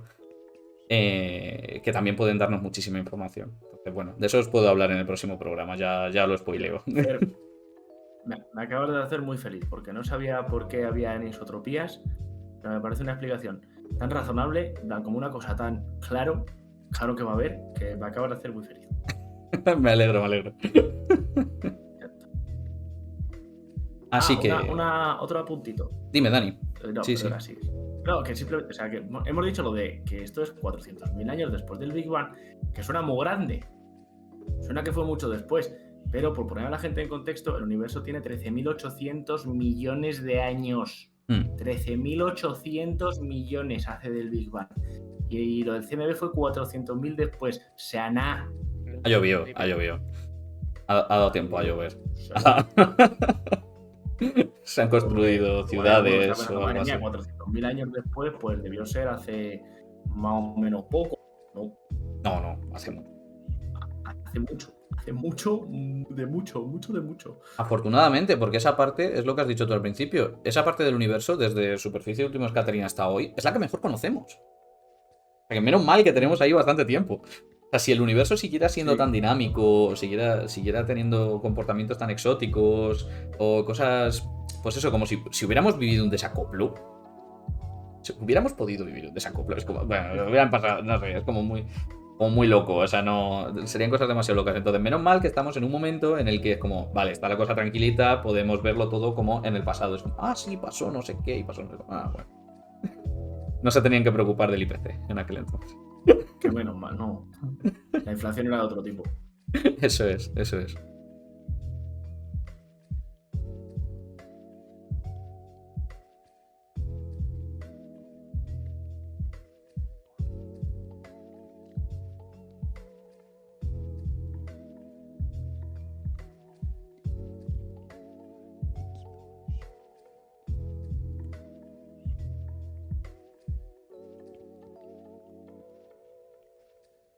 que también pueden darnos muchísima información. Entonces, bueno, de eso os puedo hablar en el próximo programa, ya lo spoileo. Me acabas de hacer muy feliz, porque no sabía por qué había anisotropías, pero me parece una explicación tan razonable, como una cosa tan claro que va a haber, que me acabas de hacer muy feliz. Me alegro. Así que... Otro apuntito. Dime, Dani. No, sí. No, que simplemente, o sea, que hemos dicho lo de que esto es 400.000 años después del Big Bang, que suena muy grande. Suena que fue mucho después, pero por poner a la gente en contexto, el universo tiene 13.800 millones de años. 13.800 millones hace del Big Bang. Y lo del CMB fue 400.000 después. O sea, nada. Ha llovido. Ha dado tiempo a llover. Se han construido ciudades o algo así. 400.000 años después, pues debió ser hace más o menos poco, ¿no? No, hace mucho. Hace mucho, de mucho. Afortunadamente, porque esa parte es lo que has dicho tú al principio. Esa parte del universo, desde superficie de último scattering hasta hoy, es la que mejor conocemos. O sea, que menos mal que tenemos ahí bastante tiempo. O sea, si el universo siguiera siendo tan dinámico, siguiera teniendo comportamientos tan exóticos o cosas, pues eso, como si hubiéramos vivido un desacoplo. Si hubiéramos podido vivir un desacoplo, es como, bueno, hubieran pasado, no sé, es como muy loco, o sea, no, serían cosas demasiado locas. Entonces, menos mal que estamos en un momento en el que es como, vale, está la cosa tranquilita, podemos verlo todo como en el pasado. Es como, sí, pasó no sé qué, y pasó no sé qué. Bueno. No se tenían que preocupar del IPC en aquel entonces. Que menos mal, no. La inflación era de otro tipo. Eso es.